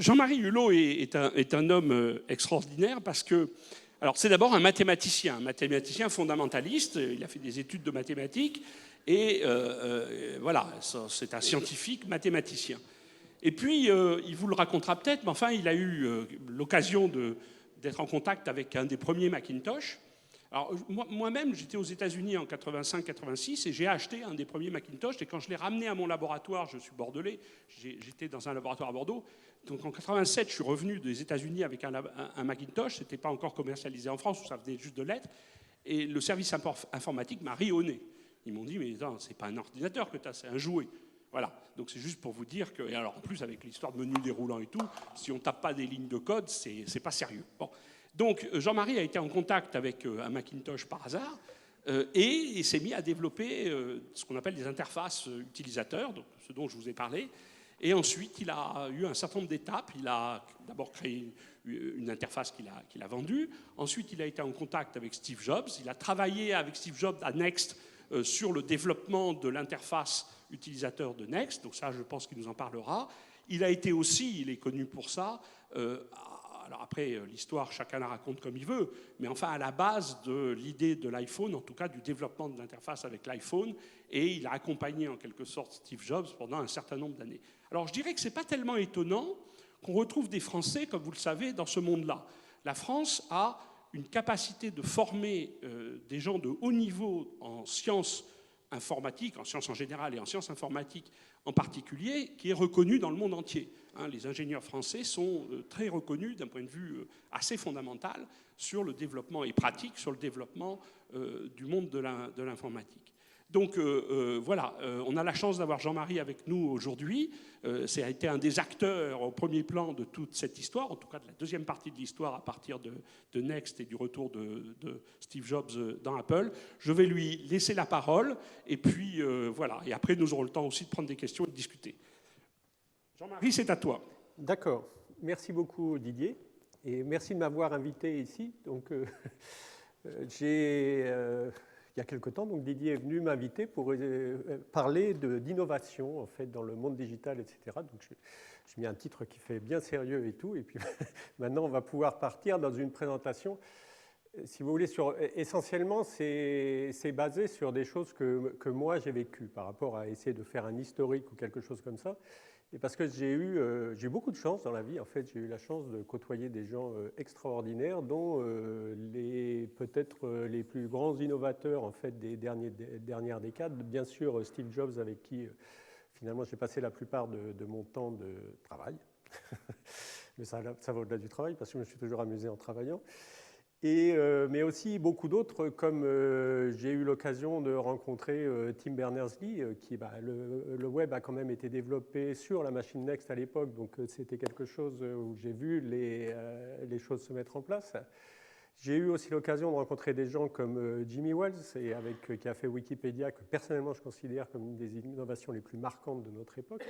Jean-Marie Hulot est un homme extraordinaire parce que, alors c'est d'abord un mathématicien fondamentaliste, il a fait des études de mathématiques, et voilà, c'est un scientifique mathématicien. Et puis, il vous le racontera peut-être, mais enfin, il a eu l'occasion d'être en contact avec un des premiers Macintosh. Alors, moi-même, j'étais aux États-Unis en 85-86 et j'ai acheté un des premiers Macintosh. Et quand je l'ai ramené à mon laboratoire, je suis bordelais, j'étais dans un laboratoire à Bordeaux. Donc en 87, je suis revenu des États-Unis avec un Macintosh. C'était pas encore commercialisé en France, où ça venait juste de l'être. Et le service informatique m'a ri au nez. Ils m'ont dit, mais non, c'est pas un ordinateur que tu as, c'est un jouet. Voilà, donc c'est juste pour vous dire que, et alors en plus avec l'histoire de menu déroulant et tout, si on tape pas des lignes de code, c'est pas sérieux. Bon. Donc Jean-Marie a été en contact avec un Macintosh par hasard et il s'est mis à développer ce qu'on appelle des interfaces utilisateurs, donc ce dont je vous ai parlé. Et ensuite, il a eu un certain nombre d'étapes. Il a d'abord créé une interface qu'il a vendue. Ensuite, il a été en contact avec Steve Jobs. Il a travaillé avec Steve Jobs à Next sur le développement de l'interface utilisateur de Next. Donc ça, je pense qu'il nous en parlera. Il a été aussi, il est connu pour ça, alors après, l'histoire, chacun la raconte comme il veut, mais enfin à la base de l'idée de l'iPhone, en tout cas du développement de l'interface avec l'iPhone, et il a accompagné en quelque sorte Steve Jobs pendant un certain nombre d'années. Alors je dirais que ce n'est pas tellement étonnant qu'on retrouve des Français, comme vous le savez, dans ce monde-là. La France a une capacité de former des gens de haut niveau en sciences informatiques, en sciences en général et en sciences informatiques en particulier, qui est reconnue dans le monde entier. Les ingénieurs français sont très reconnus d'un point de vue assez fondamental sur le développement et pratique sur le développement du monde de l'informatique. Donc voilà, on a la chance d'avoir Jean-Marie avec nous aujourd'hui. Ça a été un des acteurs au premier plan de toute cette histoire, en tout cas de la deuxième partie de l'histoire à partir de Next et du retour de Steve Jobs dans Apple. Je vais lui laisser la parole et puis voilà. Et après, nous aurons le temps aussi de prendre des questions et de discuter. Jean-Marie, c'est à toi. D'accord. Merci beaucoup, Didier. Et merci de m'avoir invité ici. Donc, il y a quelque temps, donc Didier est venu m'inviter pour parler d'innovation en fait, dans le monde digital, etc. Donc, j'ai mis un titre qui fait bien sérieux et tout. Et puis maintenant, on va pouvoir partir dans une présentation. Si vous voulez, essentiellement, c'est basé sur des choses que moi j'ai vécues par rapport à essayer de faire un historique ou quelque chose comme ça. Et parce que j'ai eu beaucoup de chance dans la vie. En fait, j'ai eu la chance de côtoyer des gens extraordinaires, dont peut-être les plus grands innovateurs en fait, des dernières décades. Bien sûr, Steve Jobs, avec qui finalement j'ai passé la plupart de mon temps de travail. Mais ça va au-delà du travail, parce que je me suis toujours amusé en travaillant. Mais aussi beaucoup d'autres, comme j'ai eu l'occasion de rencontrer Tim Berners-Lee, qui le web a quand même été développé sur la machine Next à l'époque, donc c'était quelque chose où j'ai vu les choses se mettre en place. J'ai eu aussi l'occasion de rencontrer des gens comme Jimmy Wales, qui a fait Wikipédia, que personnellement je considère comme une des innovations les plus marquantes de notre époque.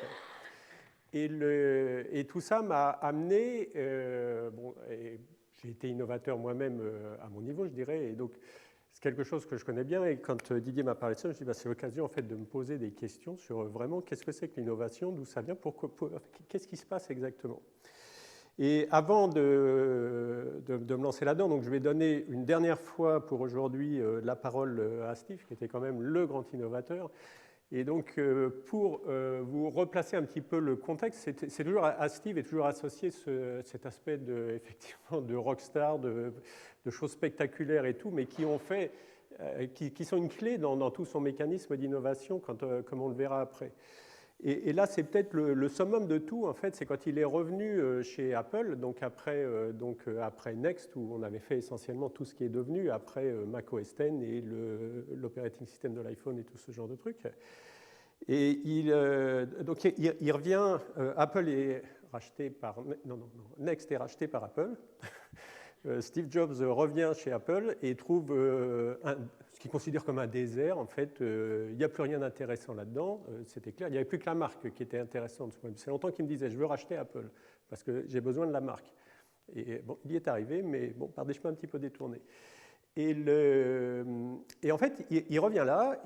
Et tout ça m'a amené, j'ai été innovateur moi-même à mon niveau, je dirais, et donc c'est quelque chose que je connais bien. Et quand Didier m'a parlé de ça, je me suis dit, c'est l'occasion en fait, de me poser des questions sur vraiment qu'est-ce que c'est que l'innovation, d'où ça vient, qu'est-ce qui se passe exactement. Et avant de me lancer là-dedans, donc je vais donner une dernière fois pour aujourd'hui la parole à Steve, qui était quand même le grand innovateur. Et donc, pour vous replacer un petit peu le contexte, c'est toujours à Steve est toujours associé cet aspect effectivement de rockstar, de choses spectaculaires et tout, mais qui ont fait, qui sont une clé dans tout son mécanisme d'innovation, comme on le verra après. Et là, c'est peut-être le summum de tout, en fait, c'est quand il est revenu chez Apple, donc après Next, où on avait fait essentiellement tout ce qui est devenu, après Mac OS X et l'operating system de l'iPhone et tout ce genre de trucs. Et donc il revient, Apple est racheté par... Next est racheté par Apple. Steve Jobs revient chez Apple et trouve ce qu'il considère comme un désert. En fait, il n'y a plus rien d'intéressant là-dedans. C'était clair. Il n'y avait plus que la marque qui était intéressante. C'est longtemps qu'il me disait, je veux racheter Apple parce que j'ai besoin de la marque. Et bon, il y est arrivé, mais bon, par des chemins un petit peu détournés. Et en fait, il revient là.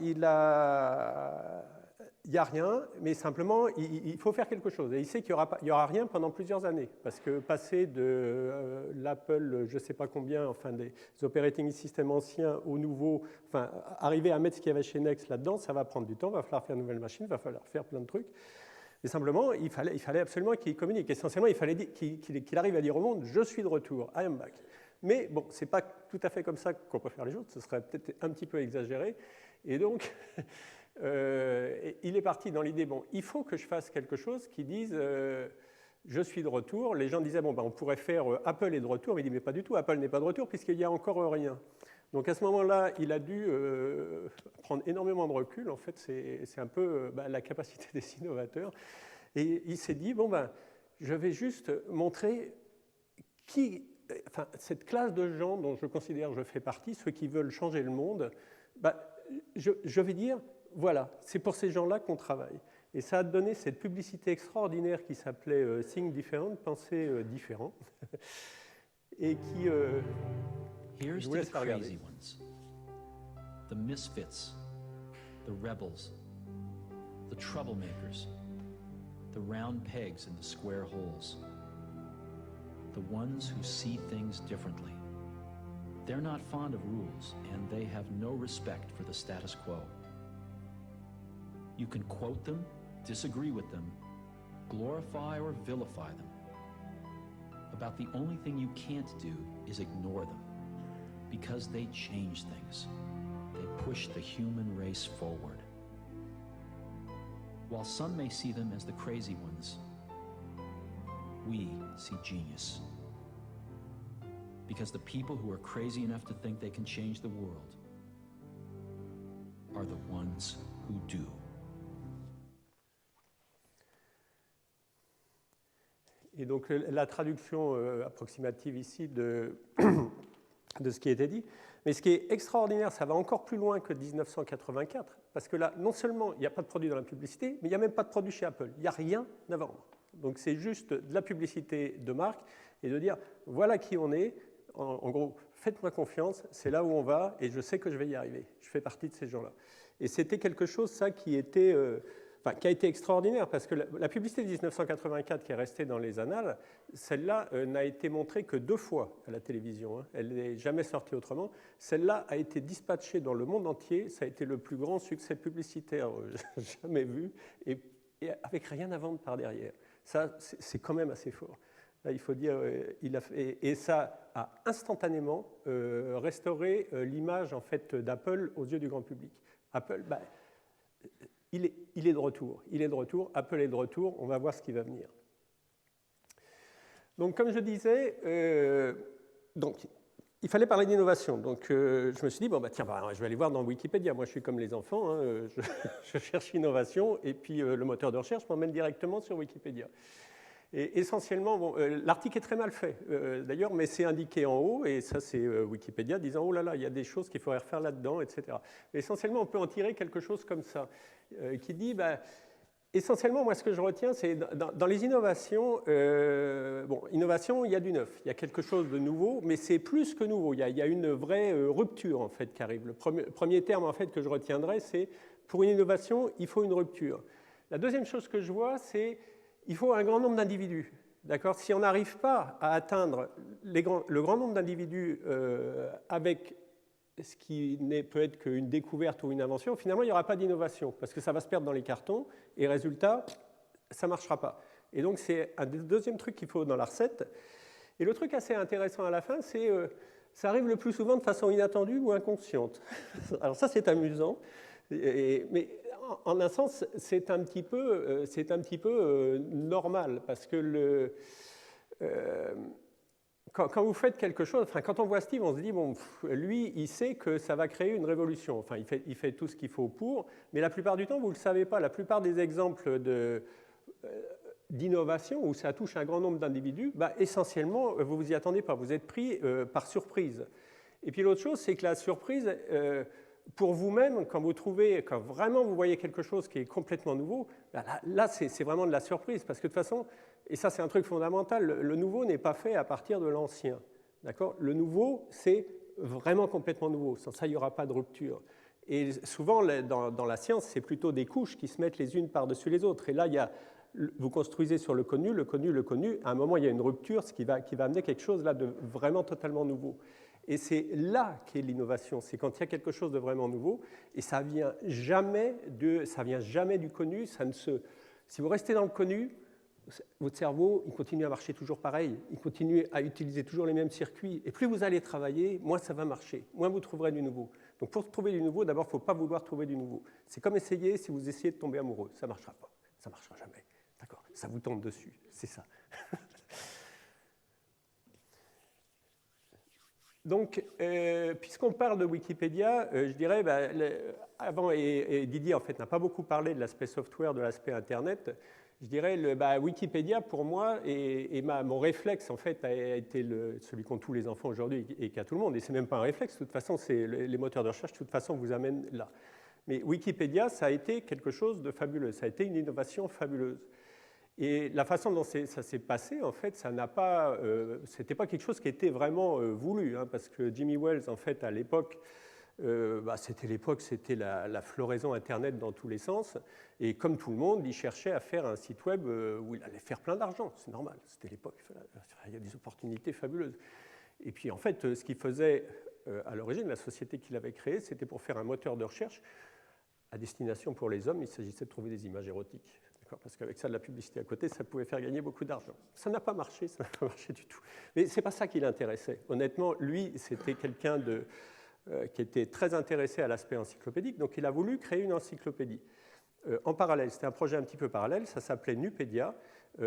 il n'y a rien, mais simplement, il faut faire quelque chose. Et il sait qu'il n'y aura rien pendant plusieurs années. Parce que passer de l'Apple, je ne sais pas combien, enfin des operating systems anciens au nouveau, enfin, arriver à mettre ce qu'il y avait chez Next là-dedans, ça va prendre du temps, il va falloir faire une nouvelle machine, il va falloir faire plein de trucs. Et simplement, il fallait absolument qu'il communique. Essentiellement, il fallait qu'il arrive à dire au monde, je suis de retour, I am back. Mais bon, ce n'est pas tout à fait comme ça qu'on peut faire les choses, ce serait peut-être un petit peu exagéré. Et donc, il est parti dans l'idée, bon, il faut que je fasse quelque chose qui dise, je suis de retour. Les gens disaient, bon, ben, on pourrait faire Apple est de retour, mais il dit, mais pas du tout, Apple n'est pas de retour puisqu'il n'y a encore rien. Donc à ce moment-là, il a dû prendre énormément de recul. En fait, c'est un peu la capacité des innovateurs. Et il s'est dit, bon, ben, je vais juste montrer cette classe de gens dont je considère que je fais partie, ceux qui veulent changer le monde, ben, je vais dire, voilà, c'est pour ces gens-là qu'on travaille. Et ça a donné cette publicité extraordinaire qui s'appelait Think Different, penser différent, et qui... Here's to the crazy ones, the misfits, the rebels, the troublemakers, the round pegs in the square holes, the ones who see things differently. They're not fond of rules, and they have no respect for the status quo. You can quote them, disagree with them, glorify or vilify them. About the only thing you can't do is ignore them. Because they change things. They push the human race forward. While some may see them as the crazy ones, we see genius. Because the people who are crazy enough to think they can change the world are the ones who do. Et donc la traduction approximative ici de ce qui a été dit. Mais ce qui est extraordinaire, ça va encore plus loin que 1984, parce que là, non seulement il n'y a pas de produit dans la publicité, mais il n'y a même pas de produit chez Apple. Il n'y a rien à vendre. Donc c'est juste de la publicité de marque et de dire, voilà qui on est, en gros, faites-moi confiance, c'est là où on va et je sais que je vais y arriver. Je fais partie de ces gens-là. Et c'était quelque chose, ça, qui a été extraordinaire, parce que la publicité de 1984 qui est restée dans les annales, celle-là n'a été montrée que 2 fois à la télévision. Hein. Elle n'est jamais sortie autrement. Celle-là a été dispatchée dans le monde entier. Ça a été le plus grand succès publicitaire jamais vu, et avec rien à vendre par derrière. Ça, c'est quand même assez fort. Là, il faut dire, et ça a instantanément restauré l'image en fait, d'Apple aux yeux du grand public. Apple, il est de retour. Il est de retour. Apple est de retour. On va voir ce qui va venir. Donc, comme je disais, il fallait parler d'innovation. Donc, je me suis dit, je vais aller voir dans Wikipédia. Moi, je suis comme les enfants. Hein, je cherche innovation et puis le moteur de recherche m'emmène directement sur Wikipédia. Et essentiellement, l'article est très mal fait, d'ailleurs, mais c'est indiqué en haut, et ça, c'est Wikipédia disant, oh là là, il y a des choses qu'il faudrait refaire là-dedans, etc. Mais essentiellement, on peut en tirer quelque chose comme ça, qui dit, essentiellement, moi, ce que je retiens, c'est dans les innovations, innovation, il y a du neuf, il y a quelque chose de nouveau, mais c'est plus que nouveau, il y a une vraie rupture, en fait, qui arrive. Le premier terme, en fait, que je retiendrai, c'est, pour une innovation, il faut une rupture. La deuxième chose que je vois, c'est il faut un grand nombre d'individus. D'accord ? Si on n'arrive pas à atteindre le grand nombre d'individus avec ce qui peut être qu'une découverte ou une invention, finalement, il n'y aura pas d'innovation, parce que ça va se perdre dans les cartons, et résultat, ça ne marchera pas. Et donc, c'est un deuxième truc qu'il faut dans la recette. Et le truc assez intéressant à la fin, c'est ça arrive le plus souvent de façon inattendue ou inconsciente. Alors ça, c'est amusant, mais en un sens, c'est un petit peu normal, parce que quand vous faites quelque chose, quand on voit Steve, on se dit, lui, il sait que ça va créer une révolution. Enfin, il fait tout ce qu'il faut pour, mais la plupart du temps, vous ne le savez pas. La plupart des exemples d'innovation où ça touche un grand nombre d'individus, essentiellement, vous ne vous y attendez pas. Vous êtes pris par surprise. Et puis l'autre chose, c'est que la surprise... pour vous-même, quand vraiment vous voyez quelque chose qui est complètement nouveau, là c'est vraiment de la surprise, parce que de toute façon, et ça c'est un truc fondamental, le nouveau n'est pas fait à partir de l'ancien. D'accord ? Le nouveau, c'est vraiment complètement nouveau. Sans ça, il n'y aura pas de rupture. Et souvent, dans la science, c'est plutôt des couches qui se mettent les unes par-dessus les autres. Et là, vous construisez sur le connu, le connu, le connu. À un moment, il y a une rupture, ce qui va amener quelque chose là, de vraiment totalement nouveau. Et c'est là qu'est l'innovation. C'est quand il y a quelque chose de vraiment nouveau. Et ça ne vient jamais du connu. Si vous restez dans le connu, votre cerveau, il continue à marcher toujours pareil, il continue à utiliser toujours les mêmes circuits. Et plus vous allez travailler, moins ça va marcher, moins vous trouverez du nouveau. Donc pour trouver du nouveau, d'abord, il ne faut pas vouloir trouver du nouveau. C'est comme si vous essayez de tomber amoureux. Ça ne marchera pas, ça ne marchera jamais. D'accord ? Ça vous tombe dessus, c'est ça. Donc, puisqu'on parle de Wikipédia, je dirais, avant, et Didier en fait n'a pas beaucoup parlé de l'aspect software, de l'aspect Internet, je dirais, Wikipédia pour moi, et mon réflexe en fait a été celui qu'ont tous les enfants aujourd'hui et qu'a tout le monde, et c'est même pas un réflexe, de toute façon, c'est les moteurs de recherche, de toute façon, vous amènent là. Mais Wikipédia, ça a été quelque chose de fabuleux, ça a été une innovation fabuleuse. Et la façon dont ça s'est passé, en fait, c'était pas quelque chose qui était vraiment voulu, hein, parce que Jimmy Wales, en fait, à l'époque, c'était la floraison Internet dans tous les sens, et comme tout le monde, il cherchait à faire un site web où il allait faire plein d'argent, c'est normal, c'était l'époque, il y a des opportunités fabuleuses. Et puis, en fait, ce qu'il faisait à l'origine, la société qu'il avait créée, c'était pour faire un moteur de recherche à destination pour les hommes, il s'agissait de trouver des images érotiques. Parce qu'avec ça, de la publicité à côté, ça pouvait faire gagner beaucoup d'argent. Ça n'a pas marché, ça n'a pas marché du tout. Mais ce n'est pas ça qui l'intéressait. Honnêtement, lui, c'était quelqu'un qui était très intéressé à l'aspect encyclopédique, donc il a voulu créer une encyclopédie. En parallèle, c'était un projet un petit peu parallèle, ça s'appelait Nupédia.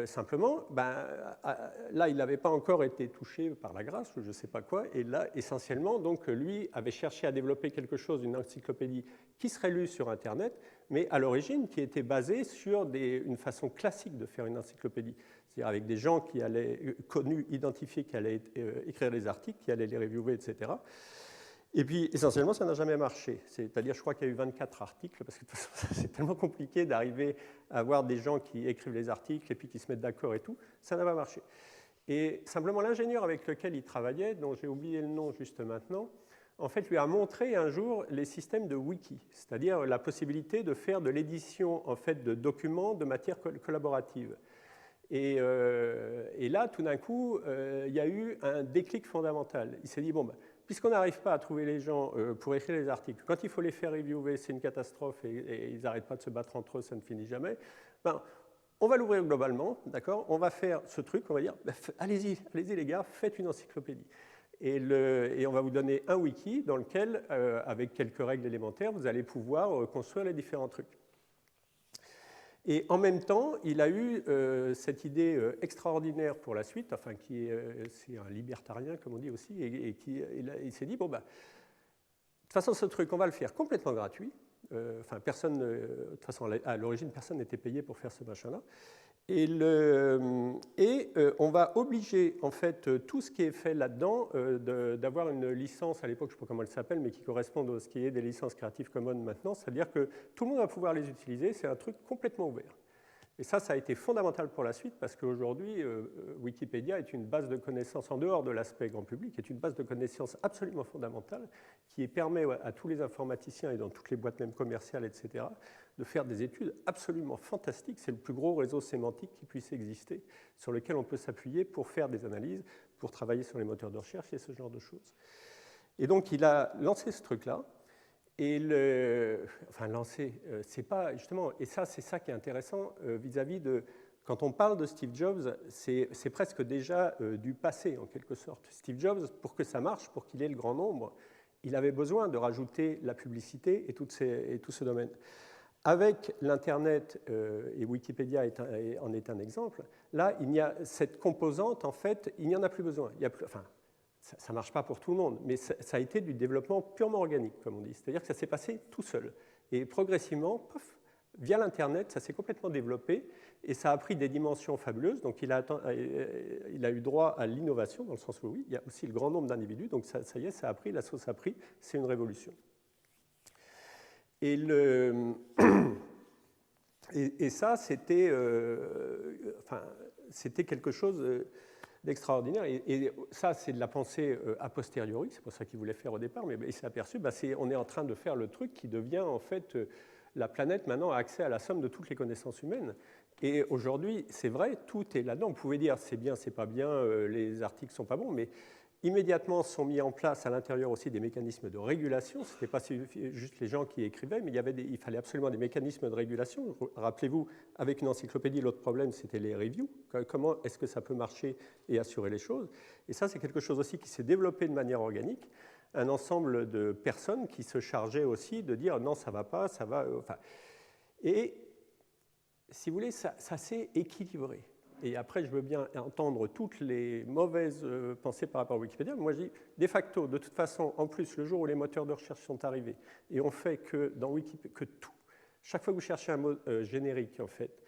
Simplement, là, il n'avait pas encore été touché par la grâce ou je ne sais pas quoi, et là, essentiellement, donc, lui avait cherché à développer quelque chose, une encyclopédie qui serait lue sur Internet, mais à l'origine qui était basée sur une façon classique de faire une encyclopédie, c'est-à-dire avec des gens qui allaient, connus, identifiés, qui allaient écrire des articles, qui allaient les reviewer, etc. Et puis, essentiellement, ça n'a jamais marché. C'est-à-dire, je crois qu'il y a eu 24 articles, parce que de toute façon, c'est tellement compliqué d'arriver à avoir des gens qui écrivent les articles et puis qui se mettent d'accord et tout. Ça n'a pas marché. Et simplement, l'ingénieur avec lequel il travaillait, dont j'ai oublié le nom juste maintenant, en fait, lui a montré un jour les systèmes de wiki, c'est-à-dire la possibilité de faire de l'édition en fait, de documents de matière collaborative. Et là, tout d'un coup, il y a eu un déclic fondamental. Il s'est dit, puisqu'on n'arrive pas à trouver les gens pour écrire les articles, quand il faut les faire reviewer, c'est une catastrophe et ils n'arrêtent pas de se battre entre eux, ça ne finit jamais, on va l'ouvrir globalement, d'accord ? On va faire ce truc, on va dire, allez-y les gars, faites une encyclopédie. Et on va vous donner un wiki dans lequel, avec quelques règles élémentaires, vous allez pouvoir construire les différents trucs. Et en même temps, il a eu cette idée extraordinaire pour la suite, enfin, c'est un libertarien, comme on dit aussi, et il s'est dit, de toute façon, ce truc, on va le faire complètement gratuit. Personne, de toute façon, à l'origine, personne n'était payé pour faire ce machin-là. Et on va obliger, en fait, tout ce qui est fait là-dedans d'avoir une licence, à l'époque, je ne sais pas comment elle s'appelle, mais qui correspond à ce qui est des licences Creative Commons maintenant, c'est-à-dire que tout le monde va pouvoir les utiliser, c'est un truc complètement ouvert. Et ça a été fondamental pour la suite, parce qu'aujourd'hui, Wikipédia est une base de connaissances, en dehors de l'aspect grand public, est une base de connaissances absolument fondamentale, qui permet à tous les informaticiens, et dans toutes les boîtes même commerciales, etc., de faire des études absolument fantastiques. C'est le plus gros réseau sémantique qui puisse exister, sur lequel on peut s'appuyer pour faire des analyses, pour travailler sur les moteurs de recherche et ce genre de choses. Et donc, il a lancé ce truc-là. Et c'est pas justement, et ça, c'est ça qui est intéressant vis-à-vis de, quand on parle de Steve Jobs, c'est presque déjà du passé en quelque sorte. Steve Jobs, pour que ça marche, pour qu'il ait le grand nombre, il avait besoin de rajouter la publicité et tout ce domaine. Avec l'Internet, et Wikipédia en est un exemple, là, il y a cette composante, en fait, il n'y en a plus besoin. Ça ne marche pas pour tout le monde, mais ça a été du développement purement organique, comme on dit. C'est-à-dire que ça s'est passé tout seul. Et progressivement, via l'Internet, ça s'est complètement développé et ça a pris des dimensions fabuleuses. Donc il a eu droit à l'innovation, dans le sens où oui, il y a aussi le grand nombre d'individus. Donc ça y est, ça a pris, la sauce a pris, c'est une révolution. Et ça, c'était quelque chose... d'extraordinaire. Et ça, c'est de la pensée a posteriori, c'est pour ça qu'il voulait faire au départ, mais il s'est aperçu, on est en train de faire le truc qui devient en fait, la planète maintenant a accès à la somme de toutes les connaissances humaines. Et aujourd'hui, c'est vrai, tout est là-dedans. Vous pouvez dire c'est bien, c'est pas bien, les articles sont pas bons, mais immédiatement sont mis en place à l'intérieur aussi des mécanismes de régulation. Ce n'était pas juste les gens qui écrivaient, mais il fallait absolument des mécanismes de régulation. Rappelez-vous, avec une encyclopédie, l'autre problème, c'était les reviews. Comment est-ce que ça peut marcher et assurer les choses? Et ça, c'est quelque chose aussi qui s'est développé de manière organique. Un ensemble de personnes qui se chargeaient aussi de dire non, ça ne va pas, ça va... Et si vous voulez, ça s'est équilibré. Et après, je veux bien entendre toutes les mauvaises pensées par rapport à Wikipédia. Moi, je dis, de facto, de toute façon, en plus, le jour où les moteurs de recherche sont arrivés, et on fait que dans Wikipédia, que tout, chaque fois que vous cherchez un mot générique, en fait,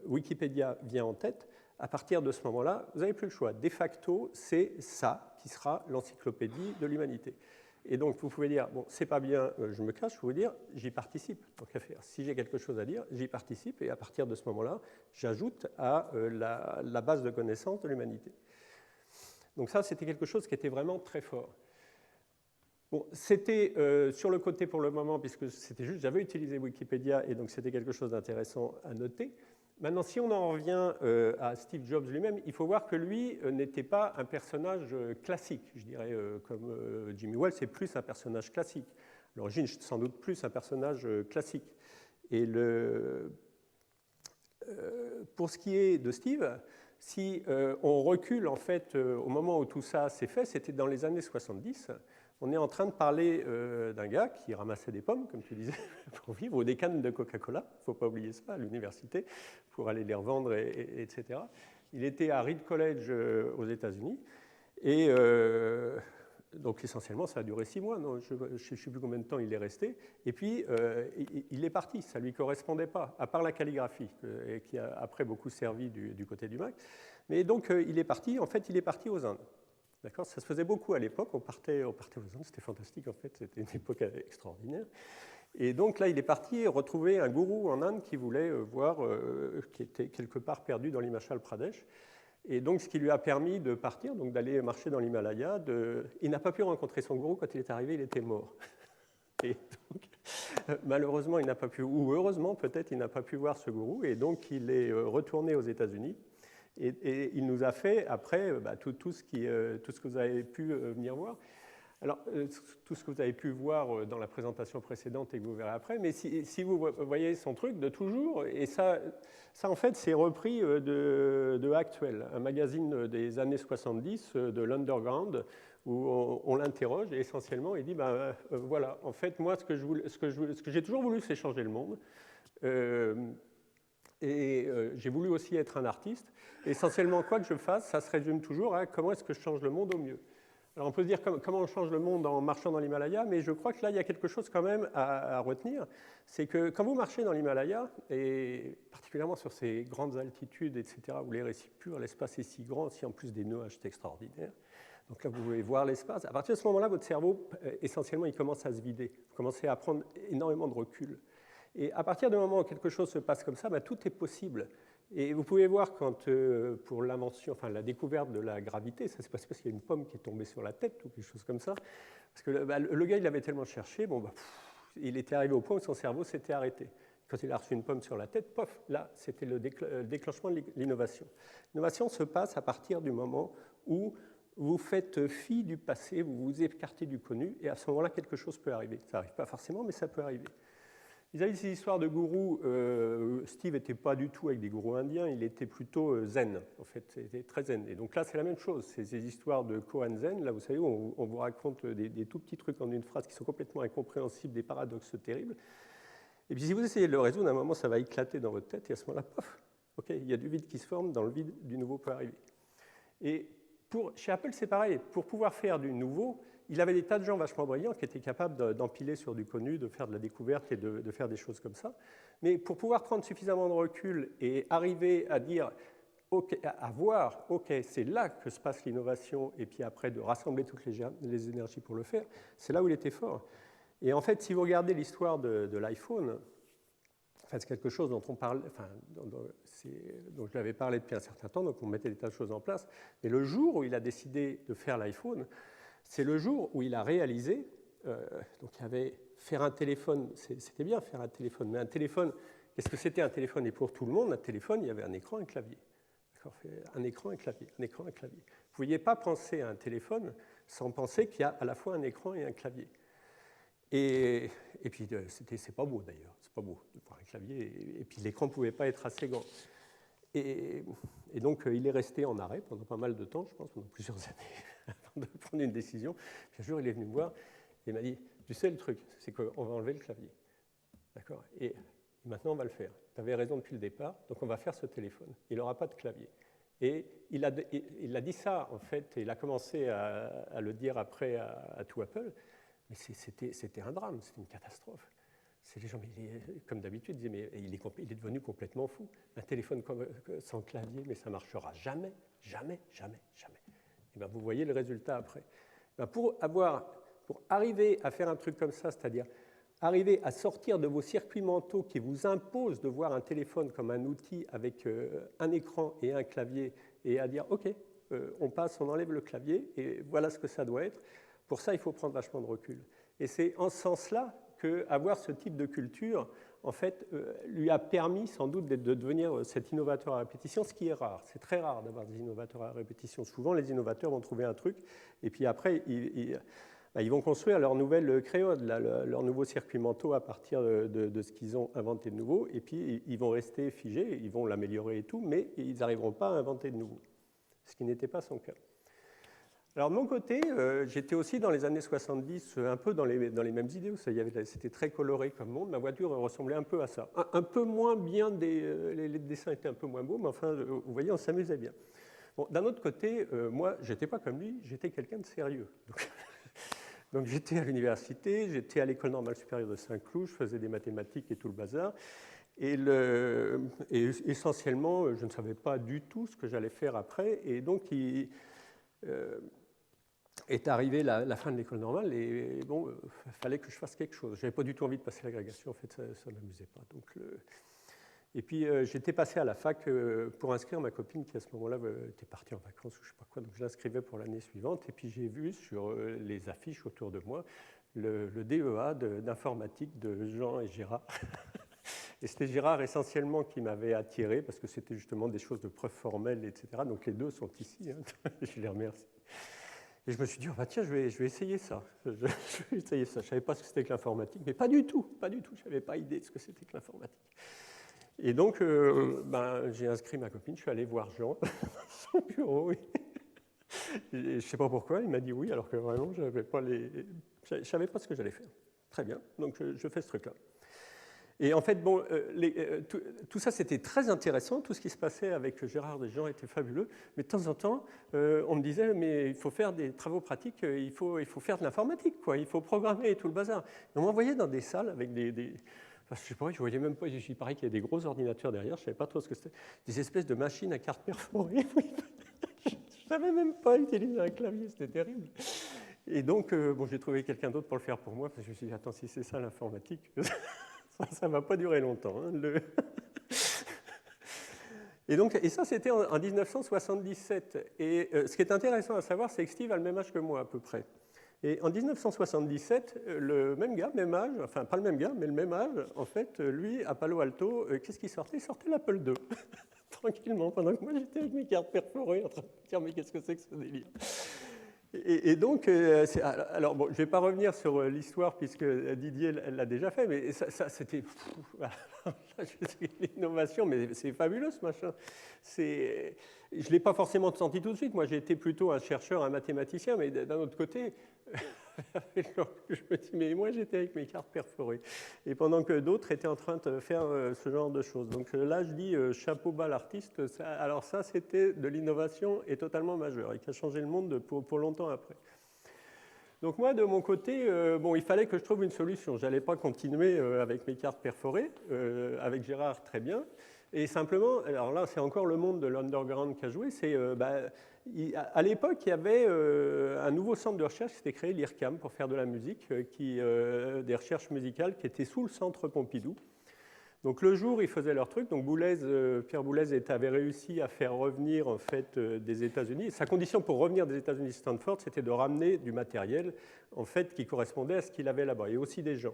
Wikipédia vient en tête, à partir de ce moment-là, vous n'avez plus le choix. De facto, c'est ça qui sera l'encyclopédie de l'humanité. Et donc, vous pouvez dire, bon, c'est pas bien, je me cache, je peux vous dire, j'y participe, tant qu'à faire. Si j'ai quelque chose à dire, j'y participe, et à partir de ce moment-là, j'ajoute à la base de connaissances de l'humanité. Donc ça, c'était quelque chose qui était vraiment très fort. Bon, c'était sur le côté pour le moment, puisque c'était juste, j'avais utilisé Wikipédia, et donc c'était quelque chose d'intéressant à noter. Maintenant, si on en revient à Steve Jobs lui-même, il faut voir que lui n'était pas un personnage classique, je dirais, comme Jimmy Wales, c'est plus un personnage classique. À l'origine, sans doute plus un personnage classique. Et pour ce qui est de Steve, si on recule en fait au moment où tout ça s'est fait, c'était dans les années 70. On est en train de parler d'un gars qui ramassait des pommes, comme tu disais, pour vivre, ou des cannes de Coca-Cola, il ne faut pas oublier ça, à l'université, pour aller les revendre, etc. Il était à Reed College aux États-Unis, et donc essentiellement, ça a duré 6 mois, non, je ne sais plus combien de temps il est resté, et puis il est parti, ça ne lui correspondait pas, à part la calligraphie, qui a après beaucoup servi du côté du Mac. Mais donc il est parti, en fait, il est parti aux Indes. D'accord, ça se faisait beaucoup à l'époque, on partait aux Indes, c'était fantastique en fait, c'était une époque extraordinaire. Et donc là, il est parti retrouver un gourou en Inde qui voulait voir, qui était quelque part perdu dans l'Himachal Pradesh. Et donc, ce qui lui a permis de partir, donc d'aller marcher dans l'Himalaya. Il n'a pas pu rencontrer son gourou, quand il est arrivé, il était mort. Et donc, malheureusement, il n'a pas pu, ou heureusement peut-être, il n'a pas pu voir ce gourou. Et donc, il est retourné aux États-Unis. Et il nous a fait, après, tout ce que vous avez pu venir voir. Alors, tout ce que vous avez pu voir dans la présentation précédente et que vous verrez après, mais si vous voyez son truc de toujours, et ça en fait, c'est repris de Actuel, un magazine des années 70 de l'Underground, où on l'interroge et essentiellement, il dit, voilà, en fait, moi, ce que j'ai toujours voulu, c'est changer le monde. Et j'ai voulu aussi être un artiste. Et essentiellement, quoi que je fasse, ça se résume toujours à comment est-ce que je change le monde au mieux. Alors on peut se dire comment on change le monde en marchant dans l'Himalaya, mais je crois que là, il y a quelque chose quand même à retenir. C'est que quand vous marchez dans l'Himalaya, et particulièrement sur ces grandes altitudes, etc., où l'air est si pur, l'espace est si grand, si en plus des nuages, c'est extraordinaire. Donc là, vous pouvez voir l'espace. À partir de ce moment-là, votre cerveau, essentiellement, il commence à se vider. Vous commencez à prendre énormément de recul. Et à partir du moment où quelque chose se passe comme ça, tout est possible. Et vous pouvez voir quand, pour l'invention, enfin la découverte de la gravité, ça s'est passé parce qu'il y a une pomme qui est tombée sur la tête ou quelque chose comme ça. Parce que le gars, il avait tellement cherché, il était arrivé au point où son cerveau s'était arrêté. Quand il a reçu une pomme sur la tête, pof, là, c'était le déclenchement de l'innovation. L'innovation se passe à partir du moment où vous faites fi du passé, vous vous écartez du connu, et à ce moment-là, quelque chose peut arriver. Ça n'arrive pas forcément, mais ça peut arriver. Vis-à-vis de ces histoires de gourous, Steve n'était pas du tout avec des gourous indiens, il était plutôt zen, en fait, c'était très zen. Et donc là, c'est la même chose, c'est ces histoires de koan zen, là, vous savez, on vous raconte des tout petits trucs en une phrase qui sont complètement incompréhensibles, des paradoxes terribles. Et puis si vous essayez de le résoudre, à un moment, ça va éclater dans votre tête, et à ce moment-là, pof, ok, il y a du vide qui se forme, dans le vide, du nouveau peut arriver. Et chez Apple, c'est pareil, pour pouvoir faire du nouveau, il avait des tas de gens vachement brillants qui étaient capables d'empiler sur du connu, de faire de la découverte et de faire des choses comme ça. Mais pour pouvoir prendre suffisamment de recul et arriver à dire, à voir, ok, c'est là que se passe l'innovation, et puis après de rassembler toutes les énergies pour le faire, c'est là où il était fort. Et en fait, si vous regardez l'histoire de l'iPhone, c'est quelque chose dont on parle, enfin, dont je l'avais parlé depuis un certain temps, donc on mettait des tas de choses en place. Mais le jour où il a décidé de faire l'iPhone, c'est le jour où il a réalisé, donc il y avait faire un téléphone, c'était bien faire un téléphone, mais un téléphone, qu'est-ce que c'était un téléphone? Et pour tout le monde, un téléphone, il y avait un écran et un clavier. Un écran et un clavier, un écran et un clavier. Vous ne pouviez pas penser à un téléphone sans penser qu'il y a à la fois un écran et un clavier. Et puis, c'est pas beau d'ailleurs, c'est pas beau de voir un clavier, et puis l'écran ne pouvait pas être assez grand. Et donc, il est resté en arrêt pendant pas mal de temps, je pense, pendant plusieurs années, avant de prendre une décision. Puis un jour, il est venu me voir et il m'a dit, tu sais le truc, c'est qu'on va enlever le clavier. D'accord? Et maintenant, on va le faire. Tu avais raison depuis le départ, donc on va faire ce téléphone. Il n'aura pas de clavier. Et il a dit ça, en fait, et il a commencé à le dire après à tout Apple, mais c'était un drame, c'était une catastrophe. C'est les gens, comme d'habitude, disaient, mais il est devenu complètement fou. Un téléphone sans clavier, mais ça ne marchera jamais, jamais, jamais, jamais. Et bien, vous voyez le résultat après. Ben, pour arriver à faire un truc comme ça, c'est-à-dire arriver à sortir de vos circuits mentaux qui vous imposent de voir un téléphone comme un outil avec un écran et un clavier, et à dire, OK, on passe, on enlève le clavier, et voilà ce que ça doit être. Pour ça, il faut prendre vachement de recul. Et c'est en ce sens-là qu'avoir ce type de culture, en fait, lui a permis sans doute de devenir cet innovateur à répétition, ce qui est rare. C'est très rare d'avoir des innovateurs à répétition. Souvent, les innovateurs vont trouver un truc, et puis après, ils vont construire leur nouvelle créole, leur nouveau circuit mentaux à partir de ce qu'ils ont inventé de nouveau, et puis ils vont rester figés, ils vont l'améliorer et tout, mais ils n'arriveront pas à inventer de nouveau, ce qui n'était pas son cas. Alors de mon côté, j'étais aussi dans les années 70 un peu dans les mêmes idées, c'était très coloré comme monde, ma voiture ressemblait un peu à ça. Un peu moins bien, les dessins étaient un peu moins beaux, mais enfin, vous voyez, on s'amusait bien. Bon, d'un autre côté, moi, je n'étais pas comme lui, j'étais quelqu'un de sérieux. Donc j'étais à l'université, j'étais à l'école normale supérieure de Saint-Cloud, je faisais des mathématiques et tout le bazar. Et essentiellement, je ne savais pas du tout ce que j'allais faire après. Et donc, est arrivée la fin de l'école normale et bon, il fallait que je fasse quelque chose. Je n'avais pas du tout envie de passer l'agrégation, en fait, ça ne m'amusait pas. Donc, et puis, j'étais passé à la fac pour inscrire ma copine qui, à ce moment-là, était partie en vacances ou je ne sais pas quoi. Donc, je l'inscrivais pour l'année suivante. Et puis, j'ai vu sur les affiches autour de moi le DEA d'informatique de Jean et Gérard. Et c'était Gérard essentiellement qui m'avait attiré parce que c'était justement des choses de preuves formelles, etc. Donc, les deux sont ici. Hein. Je les remercie. Et je me suis dit, oh bah tiens, je vais essayer ça. Je vais essayer ça. Je ne savais pas ce que c'était que l'informatique, mais pas du tout. Je n'avais pas idée de ce que c'était que l'informatique. Et donc, j'ai inscrit ma copine, je suis allé voir Jean dans son bureau. Je ne sais pas pourquoi, il m'a dit oui, alors que vraiment, je ne savais pas ce que j'allais faire. Très bien, donc je fais ce truc-là. Et en fait, bon, tout ça, c'était très intéressant. Tout ce qui se passait avec Gérard et Jean était fabuleux. Mais de temps en temps, on me disait, mais il faut faire des travaux pratiques, il faut faire de l'informatique, quoi. Il faut programmer et tout le bazar. Et on m'envoyait dans des salles avec enfin, je sais pas, je voyais même pas, il paraît qu'il y a des gros ordinateurs derrière, je ne savais pas trop ce que c'était. Des espèces de machines à cartes perforées. Je ne savais même pas utiliser un clavier, c'était terrible. Et donc, bon, j'ai trouvé quelqu'un d'autre pour le faire pour moi, parce que je me suis dit, attends, si c'est ça l'informatique... Ça ne va pas durer longtemps. Hein, et ça, c'était en 1977. Et ce qui est intéressant à savoir, c'est que Steve a le même âge que moi, à peu près. Et en 1977, le même gars, même âge, enfin pas le même gars, mais le même âge, en fait, lui, à Palo Alto, qu'est-ce qu'il sortait? Il sortait l'Apple II, tranquillement, pendant que moi, j'étais avec mes cartes perforées, en train de dire, mais qu'est-ce que c'est que ce délire? Et donc, alors bon, je ne vais pas revenir sur l'histoire puisque Didier l'a déjà fait, mais ça c'était l'innovation, mais c'est fabuleux ce machin. Je ne l'ai pas forcément senti tout de suite. Moi, j'ai été plutôt un chercheur, un mathématicien, mais d'un autre côté, je me dis, mais moi, j'étais avec mes cartes perforées. Et pendant que d'autres étaient en train de faire ce genre de choses. Donc là, je dis chapeau bas l'artiste. Alors ça, c'était de l'innovation et totalement majeure et qui a changé le monde pour longtemps après. Donc moi, de mon côté, bon, il fallait que je trouve une solution. Je n'allais pas continuer avec mes cartes perforées. Avec Gérard, très bien. Et simplement, alors là, c'est encore le monde de l'underground qui a joué. C'est, à l'époque, il y avait un nouveau centre de recherche qui s'était créé, l'IRCAM, pour faire de la musique, des recherches musicales qui étaient sous le centre Pompidou. Donc le jour, ils faisaient leur truc. Donc Pierre Boulez avait réussi à faire revenir en fait des États-Unis. Sa condition pour revenir des États-Unis de Stanford, c'était de ramener du matériel en fait qui correspondait à ce qu'il avait là-bas, et aussi des gens.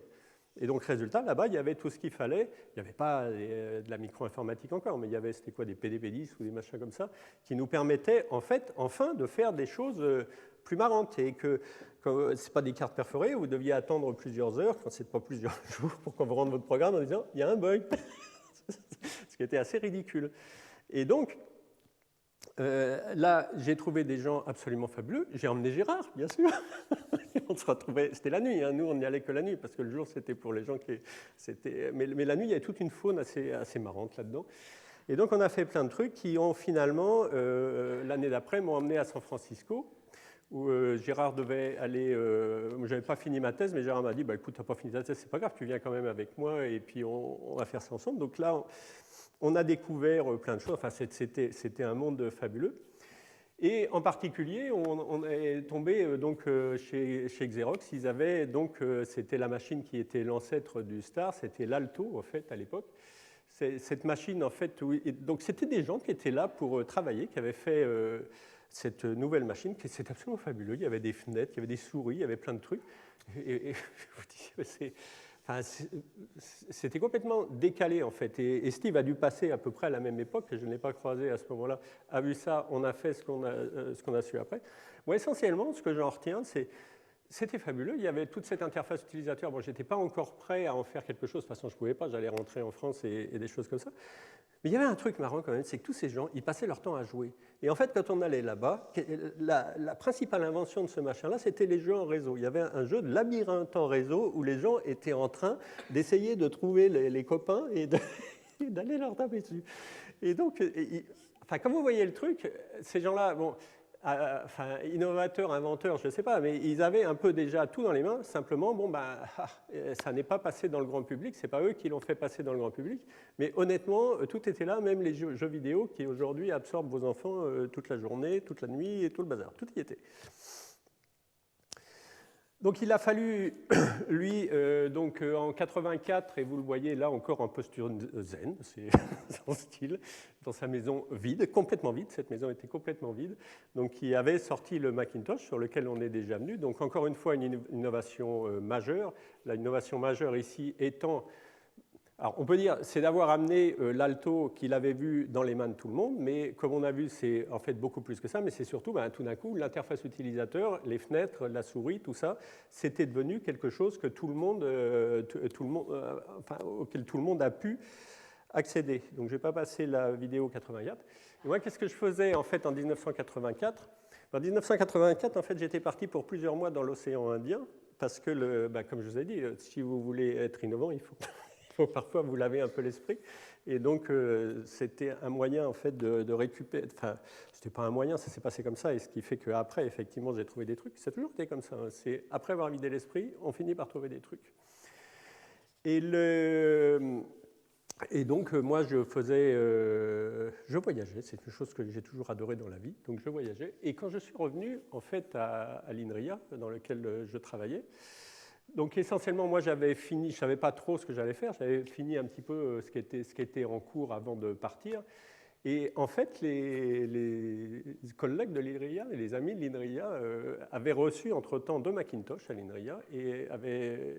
Et donc résultat, là-bas, il y avait tout ce qu'il fallait. Il n'y avait pas de la micro-informatique encore, mais il y avait, c'était quoi, des PDP-10 ou des machins comme ça, qui nous permettaient en fait, enfin, de faire des choses plus marrantes, et que ce n'est pas des cartes perforées, vous deviez attendre plusieurs heures, quand ce n'est pas plusieurs jours, pour qu'on vous rende votre programme en disant « il y a un bug », ce qui était assez ridicule. Et donc, là, j'ai trouvé des gens absolument fabuleux. J'ai emmené Gérard, bien sûr. On se retrouvait, c'était la nuit, hein. Nous, on n'y allait que la nuit, parce que le jour, c'était pour les gens qui... Mais la nuit, il y avait toute une faune assez marrante là-dedans. Et donc, on a fait plein de trucs qui ont finalement, l'année d'après, m'ont emmené à San Francisco, où Gérard devait aller... je n'avais pas fini ma thèse, mais Gérard m'a dit, bah, écoute, tu n'as pas fini ta thèse, c'est pas grave, tu viens quand même avec moi, et puis on va faire ça ensemble. Donc là, on a découvert plein de choses. Enfin, c'était un monde fabuleux. Et en particulier, on est tombé donc, chez Xerox. Ils avaient donc, c'était la machine qui était l'ancêtre du Star, c'était l'Alto, en fait, à l'époque. Cette machine, en fait, donc c'était des gens qui étaient là pour travailler, qui avaient fait... cette nouvelle machine, c'était absolument fabuleux. Il y avait des fenêtres, il y avait des souris, il y avait plein de trucs. Et je vous dis, c'était complètement décalé, en fait. Et Steve a dû passer à peu près à la même époque, que je ne l'ai pas croisé à ce moment-là, a vu ça, on a fait ce qu'on a su après. Moi, essentiellement, ce que j'en retiens, c'était fabuleux. Il y avait toute cette interface utilisateur. Bon, je n'étais pas encore prêt à en faire quelque chose. De toute façon, je ne pouvais pas. J'allais rentrer en France et des choses comme ça. Mais il y avait un truc marrant quand même, c'est que tous ces gens, ils passaient leur temps à jouer. Et en fait, quand on allait là-bas, la principale invention de ce machin-là, c'était les jeux en réseau. Il y avait un jeu de labyrinthe en réseau où les gens étaient en train d'essayer de trouver les copains et d'aller leur taper dessus. Et donc, quand vous voyez le truc, ces gens-là, bon, innovateurs, inventeurs, je ne sais pas, mais ils avaient un peu déjà tout dans les mains. Simplement, bon, ça n'est pas passé dans le grand public. C'est pas eux qui l'ont fait passer dans le grand public. Mais honnêtement, tout était là, même les jeux vidéo qui aujourd'hui absorbent vos enfants toute la journée, toute la nuit et tout le bazar. Tout y était. Donc il a fallu, lui, en 84, et vous le voyez là encore en posture zen, c'est son style, dans sa maison vide, complètement vide, cette maison était complètement vide, donc il avait sorti le Macintosh sur lequel on est déjà venu, donc encore une fois une innovation majeure, l'innovation majeure ici étant... Alors, on peut dire, c'est d'avoir amené l'Alto qu'il avait vu dans les mains de tout le monde, mais comme on a vu, c'est en fait beaucoup plus que ça, mais c'est surtout, tout d'un coup, l'interface utilisateur, les fenêtres, la souris, tout ça, c'était devenu quelque chose que auquel tout le monde a pu accéder. Donc, je ne vais pas passer la vidéo 84. Et moi, qu'est-ce que je faisais en fait en 1984 ? En 1984, en fait, j'étais parti pour plusieurs mois dans l'océan Indien, parce que, comme je vous ai dit, si vous voulez être innovant, il faut parfois vous laver un peu l'esprit. Et donc, c'était un moyen, en fait, de récupérer... Enfin, c'était pas un moyen, ça s'est passé comme ça. Et ce qui fait qu'après, effectivement, j'ai trouvé des trucs. Ça a toujours été comme ça. Hein. C'est après avoir vidé l'esprit, on finit par trouver des trucs. Et donc, moi, je voyageais. C'est une chose que j'ai toujours adorée dans la vie. Donc, je voyageais. Et quand je suis revenu, en fait, à l'INRIA, dans lequel je travaillais, donc essentiellement, moi j'avais fini, je ne savais pas trop ce que j'allais faire, j'avais fini un petit peu ce qui était en cours avant de partir. Et en fait, les collègues de l'INRIA et les amis de l'INRIA avaient reçu entre-temps 2 Macintosh à l'INRIA et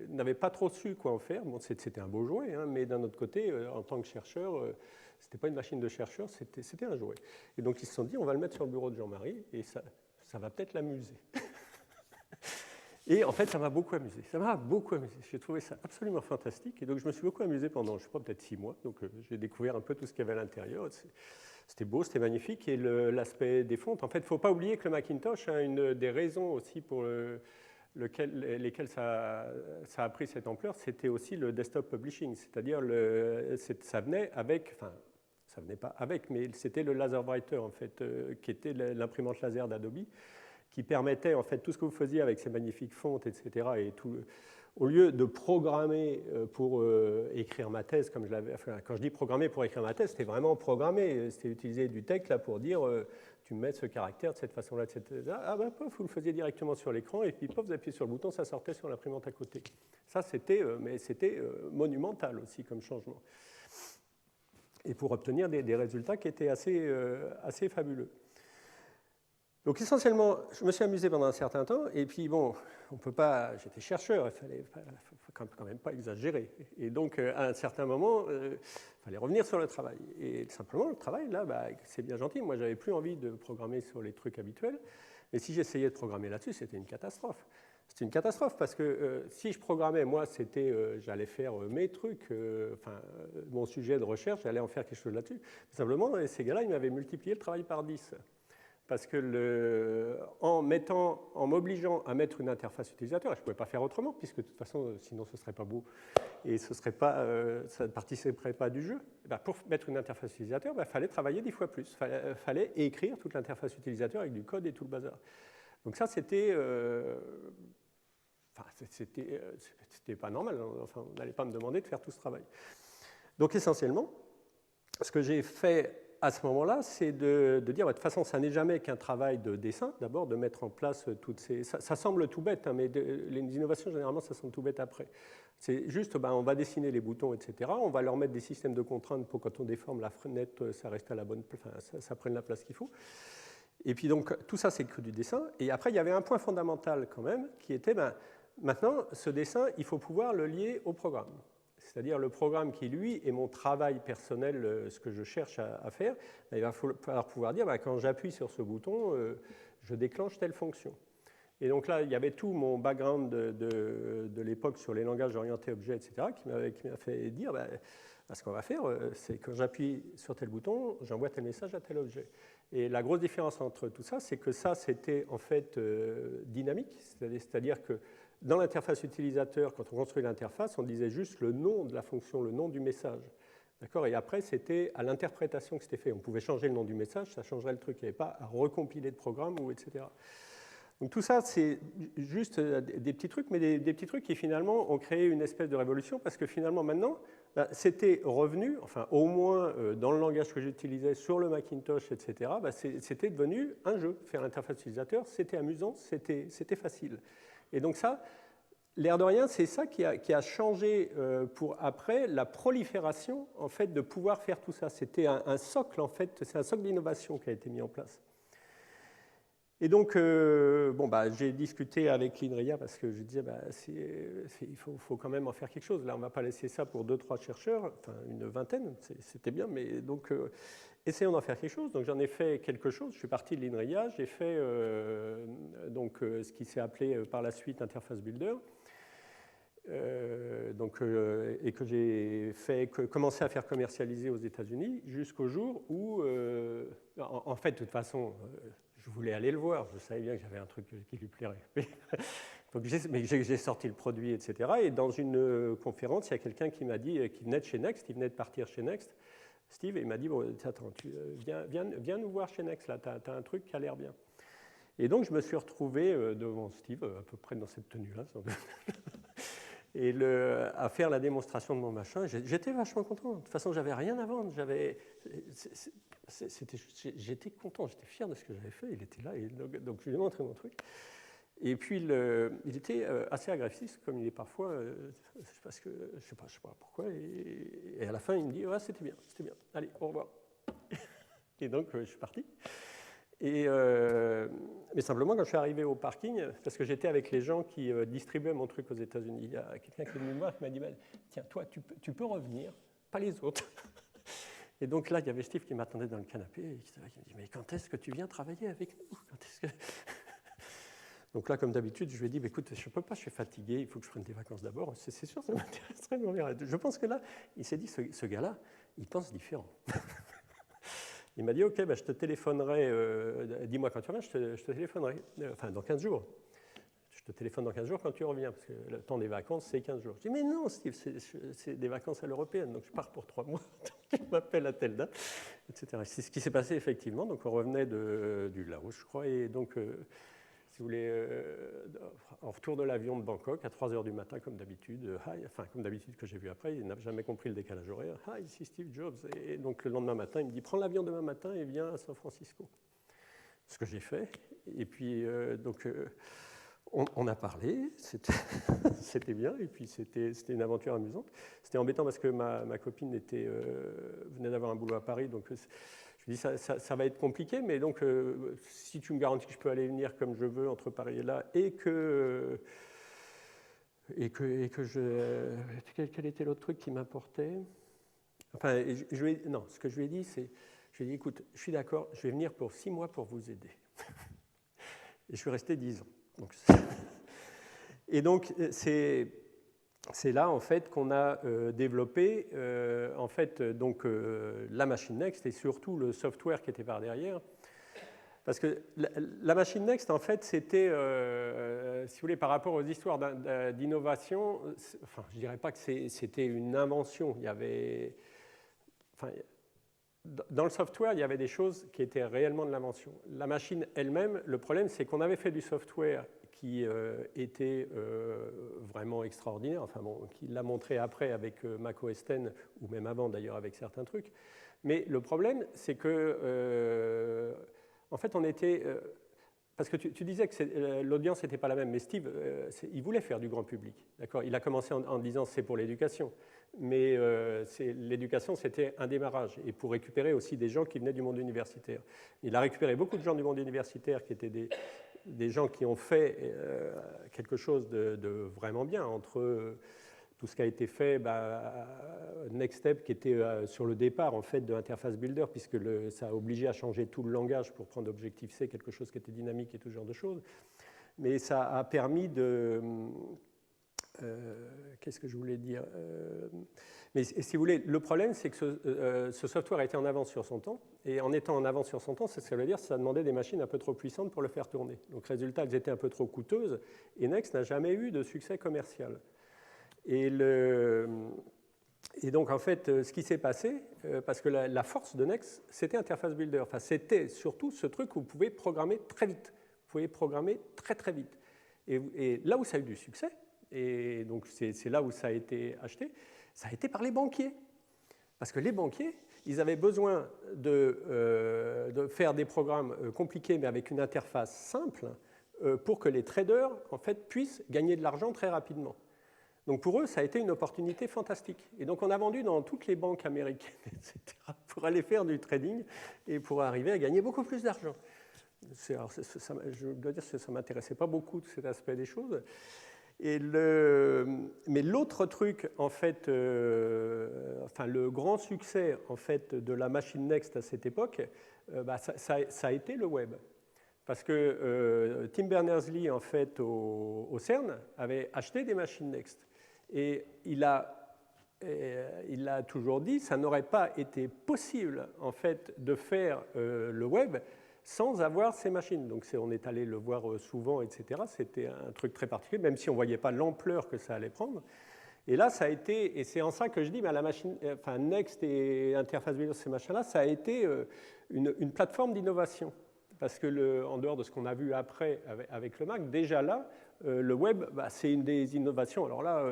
n'avaient pas trop su quoi en faire. Bon, c'était un beau jouet, hein, mais d'un autre côté, en tant que chercheur, ce n'était pas une machine de chercheur, c'était un jouet. Et donc ils se sont dit, on va le mettre sur le bureau de Jean-Marie et ça va peut-être l'amuser. Et en fait, ça m'a beaucoup amusé. Ça m'a beaucoup amusé. J'ai trouvé ça absolument fantastique. Et donc, je me suis beaucoup amusé pendant, je ne sais pas, peut-être 6 mois. Donc, j'ai découvert un peu tout ce qu'il y avait à l'intérieur. C'était beau, c'était magnifique. Et l'aspect des fontes, en fait, il ne faut pas oublier que le Macintosh, une des raisons aussi pour lesquelles ça a pris cette ampleur, c'était aussi le desktop publishing. C'est-à-dire, ça venait avec... Enfin, ça venait pas avec, mais c'était le LaserWriter, en fait, qui était l'imprimante laser d'Adobe, qui permettait, en fait, tout ce que vous faisiez avec ces magnifiques fontes, etc., et tout, au lieu de programmer pour écrire ma thèse, comme je l'avais, enfin, quand je dis programmer pour écrire ma thèse, c'était vraiment programmer, c'était utiliser du texte là, pour dire, tu mets ce caractère de cette façon-là, etc. Ah ben, pof, vous le faisiez directement sur l'écran, et puis pof, vous appuyez sur le bouton, ça sortait sur l'imprimante à côté. Ça, c'était monumental aussi comme changement. et pour obtenir des résultats qui étaient assez fabuleux. Donc essentiellement, je me suis amusé pendant un certain temps, et puis bon, on peut pas, j'étais chercheur, il faut quand même pas exagérer. Et donc à un certain moment, il fallait revenir sur le travail. Et simplement, le travail, là, c'est bien gentil. Moi, j'avais plus envie de programmer sur les trucs habituels, mais si j'essayais de programmer là-dessus, c'était une catastrophe. C'était une catastrophe parce que si je programmais, moi, j'allais faire mes trucs, mon sujet de recherche, j'allais en faire quelque chose là-dessus. Simplement, ces gars-là, ils m'avaient multiplié le travail par 10. Parce que en m'obligeant à mettre une interface utilisateur, je ne pouvais pas faire autrement, puisque de toute façon, sinon ce ne serait pas beau et ça ne participerait pas du jeu. Pour mettre une interface utilisateur, il fallait travailler 10 fois plus. Il fallait écrire toute l'interface utilisateur avec du code et tout le bazar. Donc ça, c'était pas normal. Enfin, on n'allait pas me demander de faire tout ce travail. Donc essentiellement, ce que j'ai fait à ce moment-là, c'est de dire, de toute façon, ça n'est jamais qu'un travail de dessin, d'abord, de mettre en place toutes ces... Ça semble tout bête, hein, mais les innovations, généralement, ça semble tout bête après. C'est juste, on va dessiner les boutons, etc. On va leur mettre des systèmes de contraintes pour quand on déforme la fenêtre, ça reste à la bonne place, ça prenne la place qu'il faut. Et puis donc, tout ça, c'est que du dessin. Et après, il y avait un point fondamental quand même, qui était, maintenant, ce dessin, il faut pouvoir le lier au programme. C'est-à-dire le programme qui, lui, est mon travail personnel, ce que je cherche à faire, il va falloir pouvoir dire, quand j'appuie sur ce bouton, je déclenche telle fonction. Et donc là, il y avait tout mon background de l'époque sur les langages orientés objets, etc., qui m'a fait dire, ce qu'on va faire, c'est quand j'appuie sur tel bouton, j'envoie tel message à tel objet. Et la grosse différence entre tout ça, c'est que ça, c'était en fait dynamique, c'est-à-dire que dans l'interface utilisateur, quand on construit l'interface, on disait juste le nom de la fonction, le nom du message. D'accord ? Et après, c'était à l'interprétation que c'était fait. On pouvait changer le nom du message, ça changerait le truc. Il n'y avait pas à recompiler de programme, ou etc. Donc tout ça, c'est juste des petits trucs, mais des petits trucs qui finalement ont créé une espèce de révolution, parce que finalement maintenant, c'était revenu, enfin au moins dans le langage que j'utilisais sur le Macintosh, etc., c'était devenu un jeu. Faire l'interface utilisateur, c'était amusant, c'était facile. Et donc ça, l'air de rien, c'est ça qui a changé pour après la prolifération en fait, de pouvoir faire tout ça. C'était un socle, en fait, c'est un socle d'innovation qui a été mis en place. Et donc, j'ai discuté avec l'INRIA parce que je disais, il faut quand même en faire quelque chose. Là, on ne va pas laisser ça pour 2-3 chercheurs, enfin une vingtaine, c'était bien, mais donc essayons d'en faire quelque chose. Donc j'en ai fait quelque chose. Je suis parti de l'INRIA, j'ai fait ce qui s'est appelé par la suite Interface Builder, et que j'ai commencé à faire commercialiser aux États-Unis jusqu'au jour où, en fait, de toute façon, je voulais aller le voir. Je savais bien que j'avais un truc qui lui plairait. Donc j'ai sorti le produit, etc. Et dans une conférence, il y a quelqu'un qui m'a dit, qui venait de chez Next, il venait de partir chez Next, Steve, et il m'a dit, attends, viens nous voir chez Next, là, tu as un truc qui a l'air bien. Et donc je me suis retrouvé devant Steve, à peu près dans cette tenue-là, et à faire la démonstration de mon machin. J'étais vachement content. De toute façon, j'avais rien à vendre. J'étais content, j'étais fier de ce que j'avais fait. Il était là, et donc je lui ai montré mon truc. Et puis, il était assez agressif, comme il est parfois, parce que je sais pas pourquoi. Et à la fin, il me dit, ouais, c'était bien. Allez, au revoir. Et donc, je suis parti. Mais simplement, quand je suis arrivé au parking, parce que j'étais avec les gens qui distribuaient mon truc aux États-Unis, il y a quelqu'un qui est venu me voir qui m'a dit, tiens, toi, tu peux revenir, pas les autres. Et donc là, il y avait Steve qui m'attendait dans le canapé et qui me dit, mais quand est-ce que tu viens travailler avec nous ? Donc là, comme d'habitude, je lui ai dit, écoute, je ne peux pas, je suis fatigué, il faut que je prenne des vacances d'abord. C'est sûr, ça m'intéresserait, mais on verra. Je pense que là, il s'est dit, ce gars-là, il pense différent. Il m'a dit, OK, je te téléphonerai, dis-moi quand tu reviens, je te téléphonerai, enfin dans 15 jours. Je te téléphone dans 15 jours quand tu reviens, parce que le temps des vacances, c'est 15 jours. Je dis, mais non, Steve, c'est des vacances à l'européenne, donc je pars pour 3 mois, donc il m'appelle à telle date, etc. C'est ce qui s'est passé effectivement, donc on revenait du Laos, je crois, et donc, si vous voulez, en retour de l'avion de Bangkok, à 3h du matin, comme d'habitude, comme d'habitude que j'ai vu après, il n'a jamais compris le décalage horaire. Hi, ici Steve Jobs. Et donc le lendemain matin, il me dit, prends l'avion demain matin et viens à San Francisco. Ce que j'ai fait. Et puis, on a parlé, c'était bien, et puis c'était une aventure amusante. C'était embêtant parce que ma copine venait d'avoir un boulot à Paris, donc je me dis ça va être compliqué, mais donc si tu me garantis que je peux aller et venir comme je veux entre Paris et là, et que quel était l'autre truc qui m'importait? Enfin, non, ce que je lui ai dit, c'est, je lui ai dit, écoute, je suis d'accord, je vais venir pour 6 mois pour vous aider. Et je suis resté 10 ans. Et donc, c'est là, en fait, qu'on a développé, en fait, donc, la machine Next et surtout le software qui était par derrière. Parce que la machine Next, en fait, c'était, si vous voulez, par rapport aux histoires d'innovation, enfin, je ne dirais pas que c'était une invention. Il y avait... Enfin, dans le software, il y avait des choses qui étaient réellement de l'invention. La machine elle-même, le problème, c'est qu'on avait fait du software qui était vraiment extraordinaire, enfin bon, qui l'a montré après avec Mac OS X, ou même avant d'ailleurs avec certains trucs. Mais le problème, c'est que, en fait, on était... parce que tu disais que l'audience n'était pas la même, mais Steve, il voulait faire du grand public. D'accord ? Il a commencé en disant c'est pour l'éducation. Mais l'éducation, c'était un démarrage, et pour récupérer aussi des gens qui venaient du monde universitaire. Il a récupéré beaucoup de gens du monde universitaire qui étaient des gens qui ont fait quelque chose de vraiment bien, entre tout ce qui a été fait, Next Step, qui était sur le départ en fait, de Interface Builder, puisque ça a obligé à changer tout le langage pour prendre Objective-C, quelque chose qui était dynamique et tout ce genre de choses. Mais ça a permis de... qu'est-ce que je voulais dire mais si vous voulez, le problème, c'est que ce software a été en avance sur son temps, et en étant en avance sur son temps, ça veut dire que ça demandait des machines un peu trop puissantes pour le faire tourner. Donc, résultat, elles étaient un peu trop coûteuses, et Next n'a jamais eu de succès commercial. Et donc, en fait, ce qui s'est passé, parce que la force de Next, c'était Interface Builder. Enfin, c'était surtout ce truc où vous pouvez programmer très vite. Vous pouvez programmer très, très vite. Et là où ça a eu du succès, et donc c'est là où ça a été acheté, ça a été par les banquiers. Parce que les banquiers, ils avaient besoin de faire des programmes compliqués, mais avec une interface simple, pour que les traders, en fait, puissent gagner de l'argent très rapidement. Donc pour eux, ça a été une opportunité fantastique. Et donc on a vendu dans toutes les banques américaines, etc., pour aller faire du trading et pour arriver à gagner beaucoup plus d'argent. Je dois dire que ça ne m'intéressait pas beaucoup, cet aspect des choses. Mais l'autre truc, en fait, enfin, le grand succès en fait, de la machine Next à cette époque, ça a été le web. Parce que Tim Berners-Lee, en fait, au CERN, avait acheté des machines Next. Et il a toujours dit, ça n'aurait pas été possible, en fait, de faire le web sans avoir ces machines. Donc on est allé le voir souvent, etc. C'était un truc très particulier, même si on ne voyait pas l'ampleur que ça allait prendre. Et là, ça a été, et c'est en ça que je dis, la machine, enfin Next et Interface Builder, ces machins-là, ça a été une plateforme d'innovation. Parce que, en dehors de ce qu'on a vu après avec le Mac, déjà là, le web, c'est une des innovations, alors là,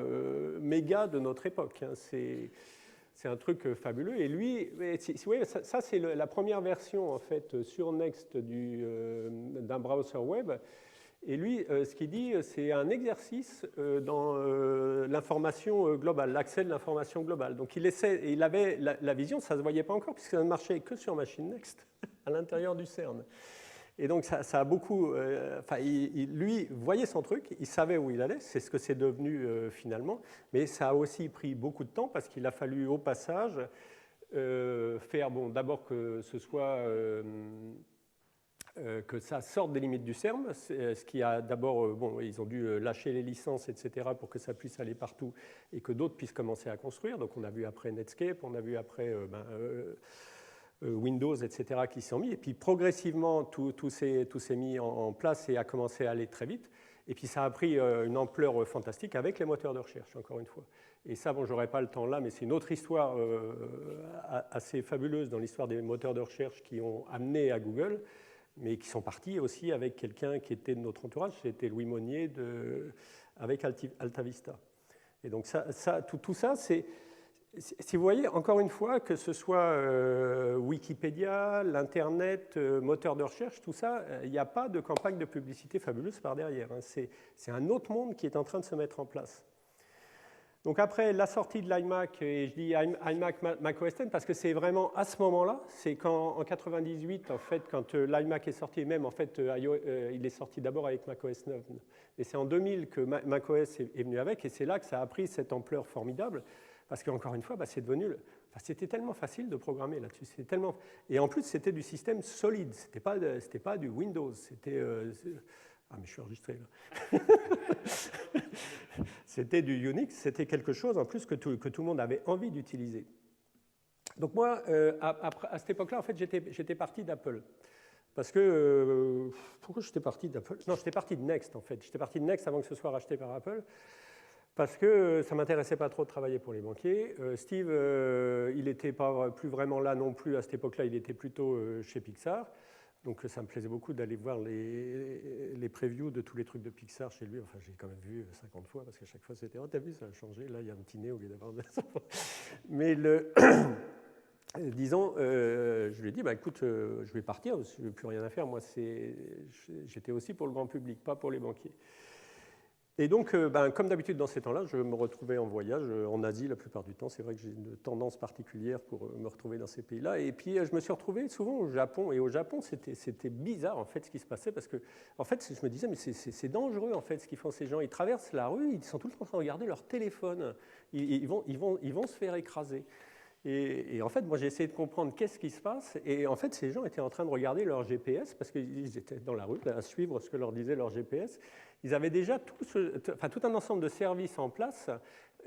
méga de notre époque. Hein, c'est un truc fabuleux. Et lui, si vous voyez, ça c'est la première version en fait sur Next d'un browser web. Et lui, ce qu'il dit, c'est un exercice dans l'information globale, l'accès de l'information globale. Donc il avait la vision, ça ne se voyait pas encore, puisque ça ne marchait que sur Machine Next, à l'intérieur du CERN. Et donc ça a beaucoup... lui voyait son truc, il savait où il allait, c'est ce que c'est devenu finalement, mais ça a aussi pris beaucoup de temps parce qu'il a fallu au passage faire, d'abord que ce soit... que ça sorte des limites du CERN, ce qui a d'abord, ils ont dû lâcher les licences, etc., pour que ça puisse aller partout et que d'autres puissent commencer à construire. Donc on a vu après Netscape, on a vu après... Windows, etc., qui sont mis. Et puis progressivement, tout s'est mis en place et a commencé à aller très vite. Et puis ça a pris une ampleur fantastique avec les moteurs de recherche, encore une fois. Et ça, je n'aurai pas le temps là, mais c'est une autre histoire assez fabuleuse dans l'histoire des moteurs de recherche qui ont amené à Google, mais qui sont partis aussi avec quelqu'un qui était de notre entourage, c'était Louis Monnier avec AltaVista. Et donc tout ça, c'est... Si vous voyez, encore une fois, que ce soit Wikipédia, l'Internet, moteur de recherche, tout ça, il n'y a pas de campagne de publicité fabuleuse par derrière. Hein. C'est un autre monde qui est en train de se mettre en place. Donc après la sortie de l'iMac, et je dis iMac, Mac OS X parce que c'est vraiment à ce moment-là, c'est qu'en 98, en fait, quand l'iMac est sorti, même en fait, il est sorti d'abord avec Mac OS 9, et c'est en 2000 que Mac OS est venu avec, et c'est là que ça a pris cette ampleur formidable. Parce qu'encore une fois, c'est devenu... c'était tellement facile de programmer là-dessus. Et en plus, c'était du système solide. Ce n'était pas du Windows. Ah, mais je suis enregistré là. C'était du Unix. C'était quelque chose en plus que tout le monde avait envie d'utiliser. Donc moi, à cette époque-là, en fait, j'étais parti d'Apple. Parce que... pourquoi j'étais parti d'Apple? Non, j'étais parti de Next, en fait. J'étais parti de Next avant que ce soit racheté par Apple. Parce que ça ne m'intéressait pas trop de travailler pour les banquiers. Steve, il n'était pas plus vraiment là non plus à cette époque-là, il était plutôt chez Pixar. Donc ça me plaisait beaucoup d'aller voir les previews de tous les trucs de Pixar chez lui. Enfin, j'ai quand même vu 50 fois, parce qu'à chaque fois c'était « Oh, t'as vu, ça a changé, là il y a un petit nez au lieu d'avoir de ça. » Mais disons, je lui ai dit, bah, écoute, je vais partir, je n'ai plus rien à faire. Moi, j'étais aussi pour le grand public, pas pour les banquiers. Et donc, comme d'habitude dans ces temps-là, je me retrouvais en voyage en Asie la plupart du temps. C'est vrai que j'ai une tendance particulière pour me retrouver dans ces pays-là. Et puis, je me suis retrouvé souvent au Japon. Et au Japon, c'était bizarre, en fait, ce qui se passait. Parce que, en fait, je me disais, mais c'est dangereux, en fait, ce qu'ils font ces gens. Ils traversent la rue, ils sont tout le temps en train de regarder leur téléphone. Ils vont se faire écraser. Et en fait, moi, j'ai essayé de comprendre qu'est-ce qui se passe. Et en fait, ces gens étaient en train de regarder leur GPS parce qu'ils étaient dans la rue à suivre ce que leur disait leur GPS. Ils avaient déjà tout un ensemble de services en place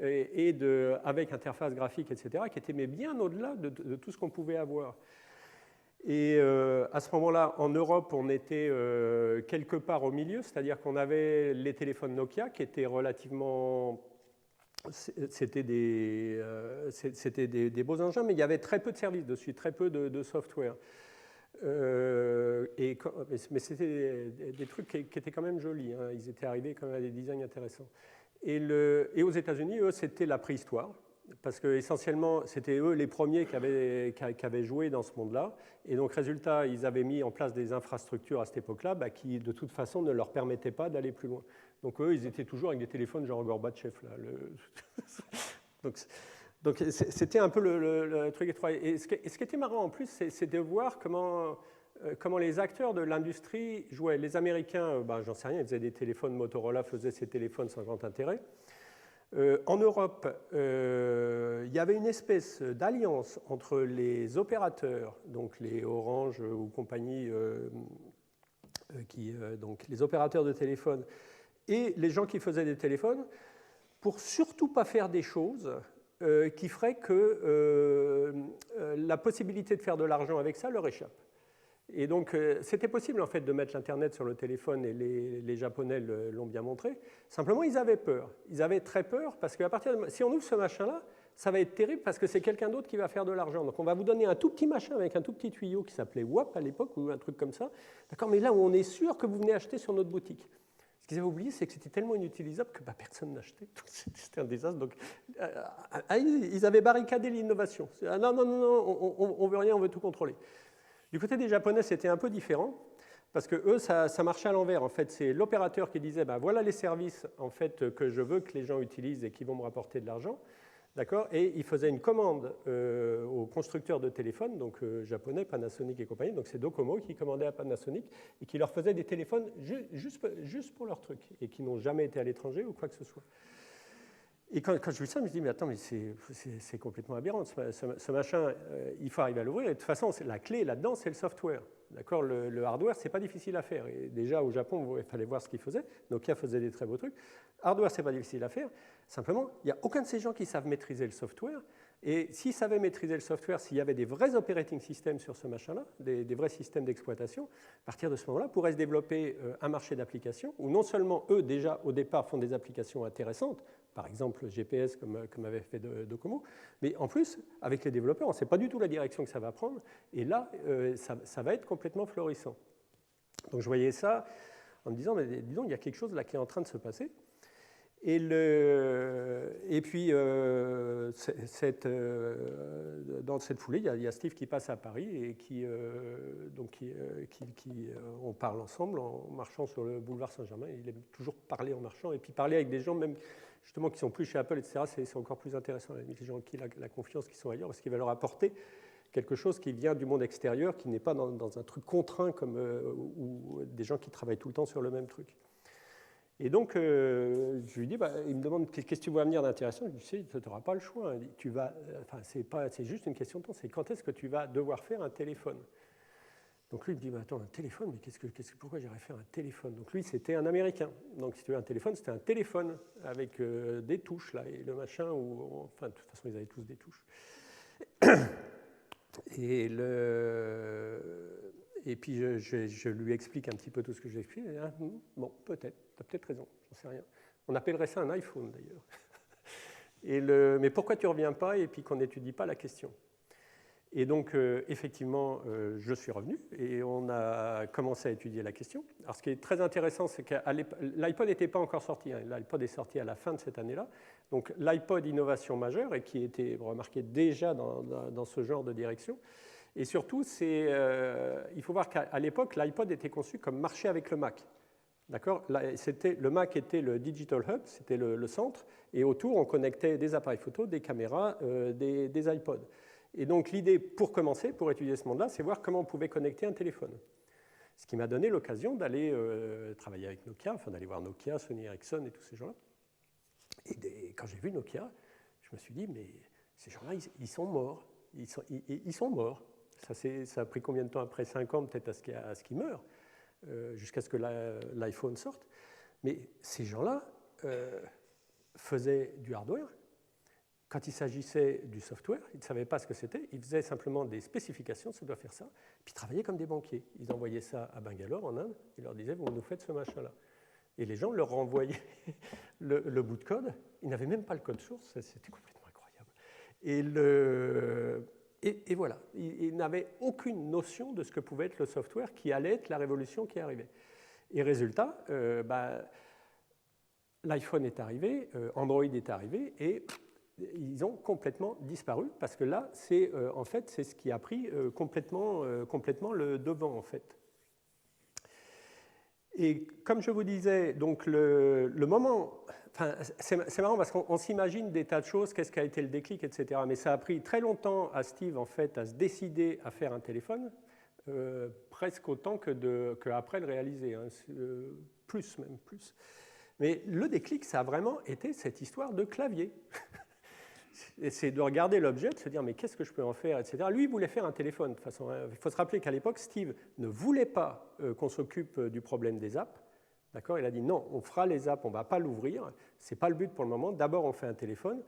avec interface graphique, etc., qui étaient mais bien au-delà de tout ce qu'on pouvait avoir. Et à ce moment-là, en Europe, on était quelque part au milieu, c'est-à-dire qu'on avait les téléphones Nokia qui étaient relativement... C'était des beaux engins, mais il y avait très peu de services dessus, très peu de software. Mais c'était des trucs qui étaient quand même jolis. Hein. Ils étaient arrivés quand même à des designs intéressants. Et aux États-Unis, eux, c'était la préhistoire. Parce qu'essentiellement, c'était eux les premiers qui avaient joué dans ce monde-là. Et donc, résultat, ils avaient mis en place des infrastructures à cette époque-là qui, de toute façon, ne leur permettaient pas d'aller plus loin. Donc, eux, ils étaient toujours avec des téléphones genre Gorbatchev. Là, Donc, c'était un peu le truc étroit. Et ce qui était marrant, en plus, c'est de voir comment les acteurs de l'industrie jouaient. Les Américains, j'en sais rien, ils faisaient des téléphones, Motorola faisait ses téléphones sans grand intérêt. En Europe, il y avait une espèce d'alliance entre les opérateurs, donc les Orange ou compagnie, donc les opérateurs de téléphone, et les gens qui faisaient des téléphones, pour surtout pas faire des choses qui feraient que la possibilité de faire de l'argent avec ça leur échappe. Et donc, c'était possible, en fait, de mettre l'Internet sur le téléphone, et les Japonais l'ont bien montré. Simplement, ils avaient peur. Ils avaient très peur, parce que si on ouvre ce machin-là, ça va être terrible, parce que c'est quelqu'un d'autre qui va faire de l'argent. Donc, on va vous donner un tout petit machin avec un tout petit tuyau qui s'appelait WAP à l'époque, ou un truc comme ça. D'accord, mais là où on est sûr que vous venez acheter sur notre boutique. Ce qu'ils avaient oublié, c'est que c'était tellement inutilisable que personne n'achetait. C'était un désastre. Donc, ils avaient barricadé l'innovation. Non, on veut rien, on veut tout contrôler. Du côté des Japonais, c'était un peu différent, parce que eux, ça marchait à l'envers. En fait, c'est l'opérateur qui disait, voilà les services en fait, que je veux que les gens utilisent et qui vont me rapporter de l'argent. D'accord ? Et il faisait une commande aux constructeurs de téléphones, donc japonais, Panasonic et compagnie. Donc c'est Docomo qui commandait à Panasonic et qui leur faisait des téléphones juste pour leur truc et qui n'ont jamais été à l'étranger ou quoi que ce soit. Et quand je vis ça, je me dis, mais attends, mais c'est complètement aberrant. Ce machin, il faut arriver à l'ouvrir. Et de toute façon, la clé là-dedans, c'est le software. D'accord ? Le hardware, c'est pas difficile à faire. Et déjà, au Japon, il fallait voir ce qu'ils faisaient. Nokia faisait des très beaux trucs. Hardware, c'est pas difficile à faire. Simplement, il n'y a aucun de ces gens qui savent maîtriser le software. Et s'ils savaient maîtriser le software, s'il y avait des vrais operating systems sur ce machin-là, des vrais systèmes d'exploitation, à partir de ce moment-là, pourraient se développer un marché d'applications où non seulement eux, déjà, au départ, font des applications intéressantes, par exemple GPS comme avait fait Docomo, mais en plus, avec les développeurs, on ne sait pas du tout la direction que ça va prendre, et là, ça va être complètement florissant. Donc je voyais ça en me disant, mais dis donc, il y a quelque chose là qui est en train de se passer. Et puis, dans cette foulée, il y a Steve qui passe à Paris et on parle ensemble en marchant sur le boulevard Saint-Germain. Il aime toujours parler en marchant et puis parler avec des gens même justement qui ne sont plus chez Apple, etc. C'est encore plus intéressant, les gens qui ont la confiance qui sont ailleurs, parce qu'il va leur apporter quelque chose qui vient du monde extérieur, qui n'est pas dans un truc contraint comme ou des gens qui travaillent tout le temps sur le même truc. Et donc, je lui dis, il me demande qu'est-ce que tu vois venir d'intéressant. Je lui dis, tu n'auras pas le choix. Hein. C'est juste une question de temps. C'est quand est-ce que tu vas devoir faire un téléphone. Donc lui, il me dit, attends, un téléphone, mais pourquoi j'irais faire un téléphone. Donc lui, c'était un Américain. Donc si tu veux un téléphone, c'était un téléphone avec des touches, là, et le machin, de toute façon, ils avaient tous des touches. Et puis je lui explique un petit peu tout ce que j'explique. Bon, peut-être, tu as peut-être raison, j'en sais rien. On appellerait ça un iPhone d'ailleurs. Mais pourquoi tu ne reviens pas et puis qu'on n'étudie pas la question. Et donc, effectivement, je suis revenu et on a commencé à étudier la question. Alors, ce qui est très intéressant, c'est que l'iPod n'était pas encore sorti. Hein. L'iPod est sorti à la fin de cette année-là. Donc, l'iPod, innovation majeure et qui était remarqué déjà dans ce genre de direction. Et surtout, il faut voir qu'à l'époque, l'iPod était conçu comme marcher avec le Mac. D'accord ? Le Mac était le Digital Hub, c'était le centre, et autour, on connectait des appareils photo, des caméras, des iPods. Et donc, l'idée, pour commencer, pour étudier ce monde-là, c'est voir comment on pouvait connecter un téléphone. Ce qui m'a donné l'occasion d'aller travailler avec Nokia, d'aller voir Nokia, Sony Ericsson et tous ces gens-là. Et quand j'ai vu Nokia, je me suis dit, mais ces gens-là, ils sont morts. Ils sont morts. Ça a pris combien de temps après 5 ans peut-être à ce qu'ils meurent, jusqu'à ce que l'iPhone sorte. Mais ces gens-là faisaient du hardware. Quand il s'agissait du software, ils ne savaient pas ce que c'était. Ils faisaient simplement des spécifications, ça doit faire ça. Puis ils travaillaient comme des banquiers. Ils envoyaient ça à Bangalore, en Inde. Ils leur disaient, vous nous faites ce machin-là. Et les gens leur renvoyaient le bout de code. Ils n'avaient même pas le code source. C'était complètement incroyable. Et voilà, ils n'avaient aucune notion de ce que pouvait être le software qui allait être la révolution qui arrivait. Et résultat, l'iPhone est arrivé, Android est arrivé, et ils ont complètement disparu, parce que là, c'est ce qui a pris complètement le devant, en fait. Et comme je vous disais, donc le moment... c'est marrant parce qu'on s'imagine des tas de choses, qu'est-ce qui a été le déclic, etc. Mais ça a pris très longtemps à Steve, en fait, à se décider à faire un téléphone, presque autant qu'après le réaliser, hein, plus. Mais le déclic, ça a vraiment été cette histoire de clavier. C'est de regarder l'objet, de se dire, mais qu'est-ce que je peux en faire, etc. Lui, il voulait faire un téléphone, de toute façon. Il faut se rappeler qu'à l'époque, Steve ne voulait pas qu'on s'occupe du problème des apps. D'accord ? Il a dit non, on fera les apps, on ne va pas l'ouvrir, ce n'est pas le but pour le moment, d'abord on fait un téléphone.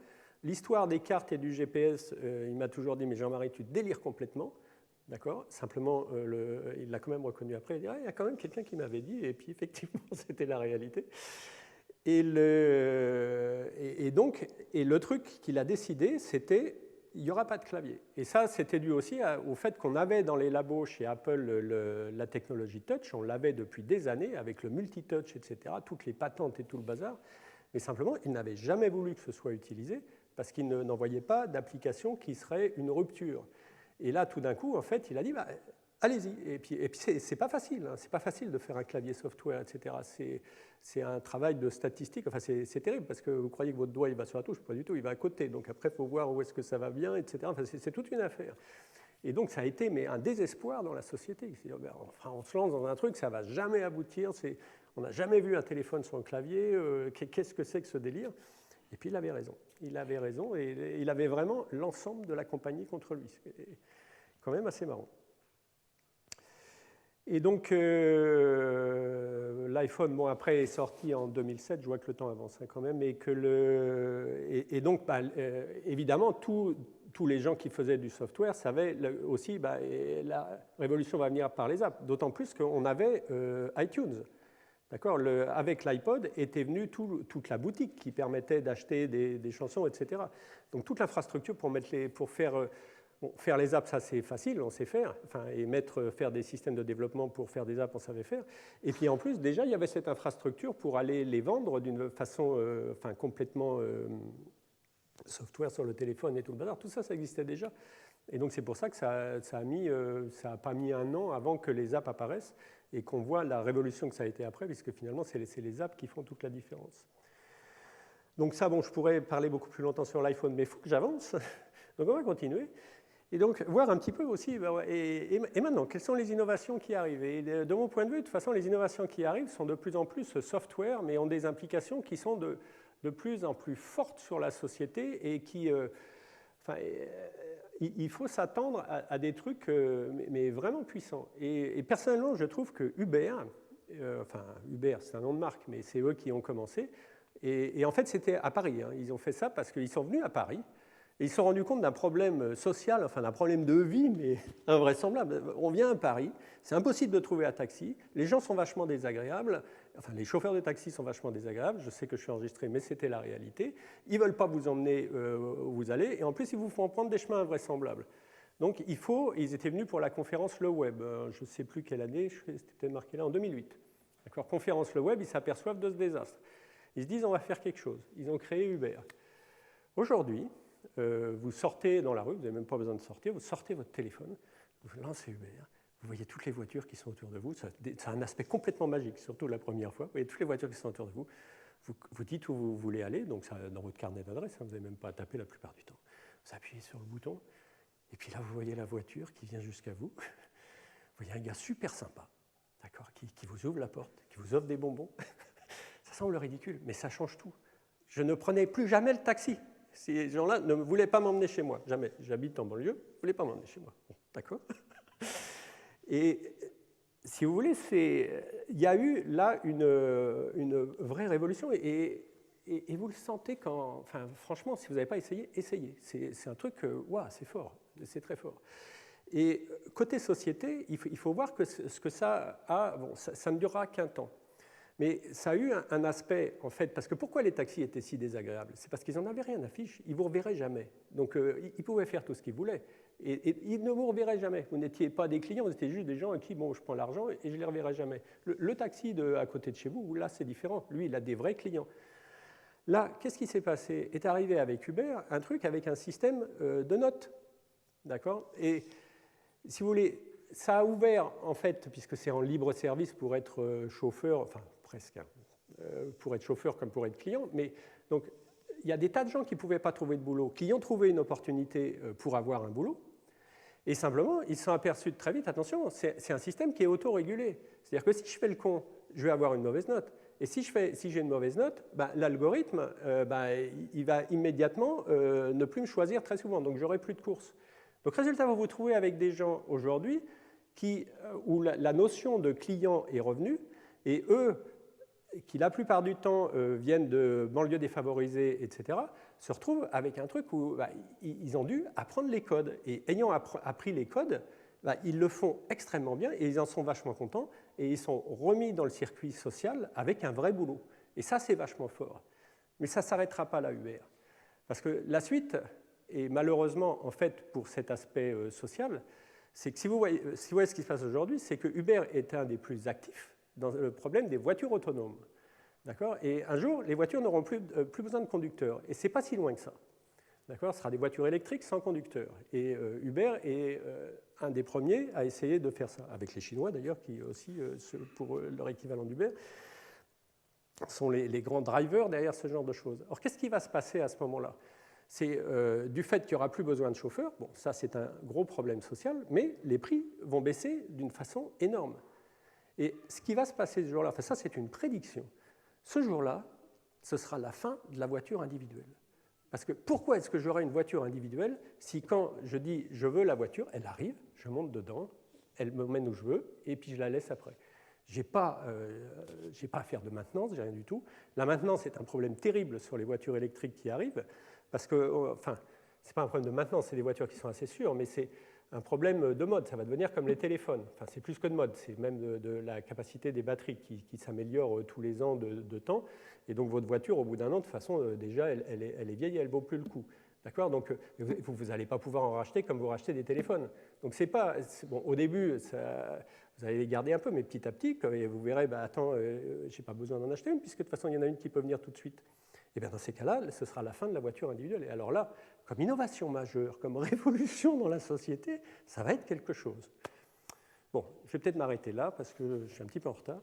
L'histoire des cartes et du GPS, il m'a toujours dit, mais Jean-Marie, tu délires complètement. D'accord ? Simplement, il l'a quand même reconnu après, il dit, il y a quand même quelqu'un qui m'avait dit, et puis effectivement, c'était la réalité. Et le truc qu'il a décidé, c'était, il n'y aura pas de clavier. Et ça, c'était dû aussi au fait qu'on avait dans les labos chez Apple la technologie touch, on l'avait depuis des années avec le multitouch, etc., toutes les patentes et tout le bazar, mais simplement, ils n'avaient jamais voulu que ce soit utilisé parce qu'ils n'en voyaient pas d'application qui serait une rupture. Et là, tout d'un coup, en fait, il a dit, allez-y. Et puis c'est pas facile, hein. C'est pas facile de faire un clavier software, etc. C'est un travail de statistique. Enfin, c'est terrible parce que vous croyez que votre doigt il va sur la touche, pas du tout, il va à côté. Donc après, il faut voir où est-ce que ça va bien, etc. Enfin, c'est toute une affaire. Et donc, ça a été un désespoir dans la société. Enfin, on se lance dans un truc, ça ne va jamais aboutir. On n'a jamais vu un téléphone sans clavier. Qu'est-ce que c'est que ce délire ? Et puis, il avait raison. Il avait raison et il avait vraiment l'ensemble de la compagnie contre lui. C'est quand même assez marrant. Et donc, l'iPhone, après, est sorti en 2007. Je vois que le temps avance quand même. Et donc, évidemment, tous les gens qui faisaient du software savaient aussi la révolution va venir par les apps. D'autant plus qu'on avait iTunes. D'accord ? Avec l'iPod était venue toute la boutique qui permettait d'acheter des chansons, etc. Donc, toute l'infrastructure pour faire... Bon, faire les apps, ça c'est facile, on sait faire. Enfin, et faire des systèmes de développement pour faire des apps, on savait faire. Et puis en plus, déjà, il y avait cette infrastructure pour aller les vendre d'une façon complètement software sur le téléphone et tout le bazar. Tout ça, ça existait déjà. Et donc c'est pour ça que ça a pas mis un an avant que les apps apparaissent et qu'on voit la révolution que ça a été après, puisque finalement, c'est les apps qui font toute la différence. Donc ça, bon, je pourrais parler beaucoup plus longtemps sur l'iPhone, mais il faut que j'avance. Donc on va continuer. Et donc, voir un petit peu aussi, et maintenant, quelles sont les innovations qui arrivent? Et de mon point de vue, de toute façon, les innovations qui arrivent sont de plus en plus software, mais ont des implications qui sont de plus en plus fortes sur la société et qui... il faut s'attendre à des trucs mais vraiment puissants. Et personnellement, je trouve que Uber, Uber, c'est un nom de marque, mais c'est eux qui ont commencé. Et en fait, c'était à Paris. Hein. Ils ont fait ça parce qu'ils sont venus à Paris. Et ils se sont rendus compte d'un problème social, enfin d'un problème de vie, mais invraisemblable. On vient à Paris, c'est impossible de trouver un taxi, les gens sont vachement désagréables, enfin les chauffeurs de taxi sont vachement désagréables, je sais que je suis enregistré, mais c'était la réalité. Ils ne veulent pas vous emmener où vous allez, et en plus ils vous font prendre des chemins invraisemblables. Donc ils étaient venus pour la conférence Le Web, je ne sais plus quelle année, c'était peut-être marqué là, en 2008. D'accord, conférence Le Web, ils s'aperçoivent de ce désastre. Ils se disent on va faire quelque chose. Ils ont créé Uber. Aujourd'hui, vous sortez dans la rue, vous n'avez même pas besoin de sortir, vous sortez votre téléphone, vous lancez Uber, vous voyez toutes les voitures qui sont autour de vous, ça a un aspect complètement magique, surtout la première fois, vous voyez toutes les voitures qui sont autour de vous, vous dites où vous voulez aller, donc ça, dans votre carnet d'adresse, vous n'avez même pas à taper la plupart du temps. Vous appuyez sur le bouton, et puis là vous voyez la voiture qui vient jusqu'à vous, vous voyez un gars super sympa, d'accord, qui vous ouvre la porte, qui vous offre des bonbons. Ça semble ridicule, mais ça change tout. Je ne prenais plus jamais le taxi. Ces gens-là ne voulaient pas m'emmener chez moi, jamais. J'habite en banlieue, ils ne voulaient pas m'emmener chez moi. Bon, d'accord. Et si vous voulez, il y a eu là une vraie révolution. Et vous le sentez quand... Enfin, franchement, si vous n'avez pas essayé, essayez. C'est un truc, waouh, c'est fort, c'est très fort. Et côté société, il faut voir que ce que ça a... Bon, ça ne durera qu'un temps. Mais ça a eu un aspect, en fait, parce que pourquoi les taxis étaient si désagréables? C'est parce qu'ils n'en avaient rien à fiche, ils ne vous reverraient jamais. Donc ils pouvaient faire tout ce qu'ils voulaient. Et ils ne vous reverraient jamais. Vous n'étiez pas des clients, vous étiez juste des gens à qui, bon, je prends l'argent et je ne les reverrai jamais. Le taxi à côté de chez vous, là, c'est différent. Lui, il a des vrais clients. Là, qu'est-ce qui s'est passé? Est arrivé avec Uber un truc avec un système de notes. D'accord? Et si vous voulez, ça a ouvert, en fait, puisque c'est en libre service pour être chauffeur, enfin, presque, pour être chauffeur comme pour être client. Mais donc, il y a des tas de gens qui ne pouvaient pas trouver de boulot, qui ont trouvé une opportunité pour avoir un boulot. Et simplement, ils se sont aperçus très vite, attention, c'est un système qui est autorégulé. C'est-à-dire que si je fais le con, je vais avoir une mauvaise note. Et si j'ai une mauvaise note, l'algorithme, il va immédiatement ne plus me choisir très souvent. Donc, j'aurai plus de courses. Donc, résultat, vous vous trouvez avec des gens aujourd'hui où la notion de client est revenue. Et eux, qui la plupart du temps viennent de banlieues défavorisées, etc., se retrouvent avec un truc où ils ont dû apprendre les codes. Et ayant appris les codes, ils le font extrêmement bien et ils en sont vachement contents. Et ils sont remis dans le circuit social avec un vrai boulot. Et ça, c'est vachement fort. Mais ça ne s'arrêtera pas là, Uber. Parce que la suite, et malheureusement, en fait, pour cet aspect social, c'est que si vous voyez ce qui se passe aujourd'hui, c'est que Uber est un des plus actifs dans le problème des voitures autonomes. D'accord? Et un jour, les voitures n'auront plus besoin de conducteurs. Et ce n'est pas si loin que ça. D'accord? Ce sera des voitures électriques sans conducteur. Et Uber est un des premiers à essayer de faire ça, avec les Chinois d'ailleurs, qui aussi, pour leur équivalent d'Uber, sont les grands drivers derrière ce genre de choses. Alors qu'est-ce qui va se passer à ce moment-là? C'est du fait qu'il n'y aura plus besoin de chauffeurs, bon, ça c'est un gros problème social, mais les prix vont baisser d'une façon énorme. Et ce qui va se passer ce jour-là, enfin ça c'est une prédiction, ce jour-là, ce sera la fin de la voiture individuelle. Parce que pourquoi est-ce que j'aurai une voiture individuelle si quand je dis je veux la voiture, elle arrive, je monte dedans, elle me mène où je veux, et puis je la laisse après. Je n'ai pas à faire de maintenance, j'ai rien du tout. La maintenance est un problème terrible sur les voitures électriques qui arrivent, parce que, enfin, ce n'est pas un problème de maintenance, c'est des voitures qui sont assez sûres, mais c'est un problème de mode, ça va devenir comme les téléphones. Enfin, c'est plus que de mode, c'est même de la capacité des batteries qui s'améliore tous les ans de temps. Et donc votre voiture, au bout d'un an, de toute façon, déjà, elle est vieille et elle ne vaut plus le coup. D'accord? Donc, vous n'allez pas pouvoir en racheter comme vous rachetez des téléphones. Donc, c'est pas... Bon, au début, vous allez les garder un peu, mais petit à petit, vous verrez, attends, je n'ai pas besoin d'en acheter une, puisque de toute façon, il y en a une qui peut venir tout de suite. Et bien, dans ces cas-là, ce sera la fin de la voiture individuelle. Et alors là, comme innovation majeure, comme révolution dans la société, ça va être quelque chose. Bon, je vais peut-être m'arrêter là, parce que je suis un petit peu en retard.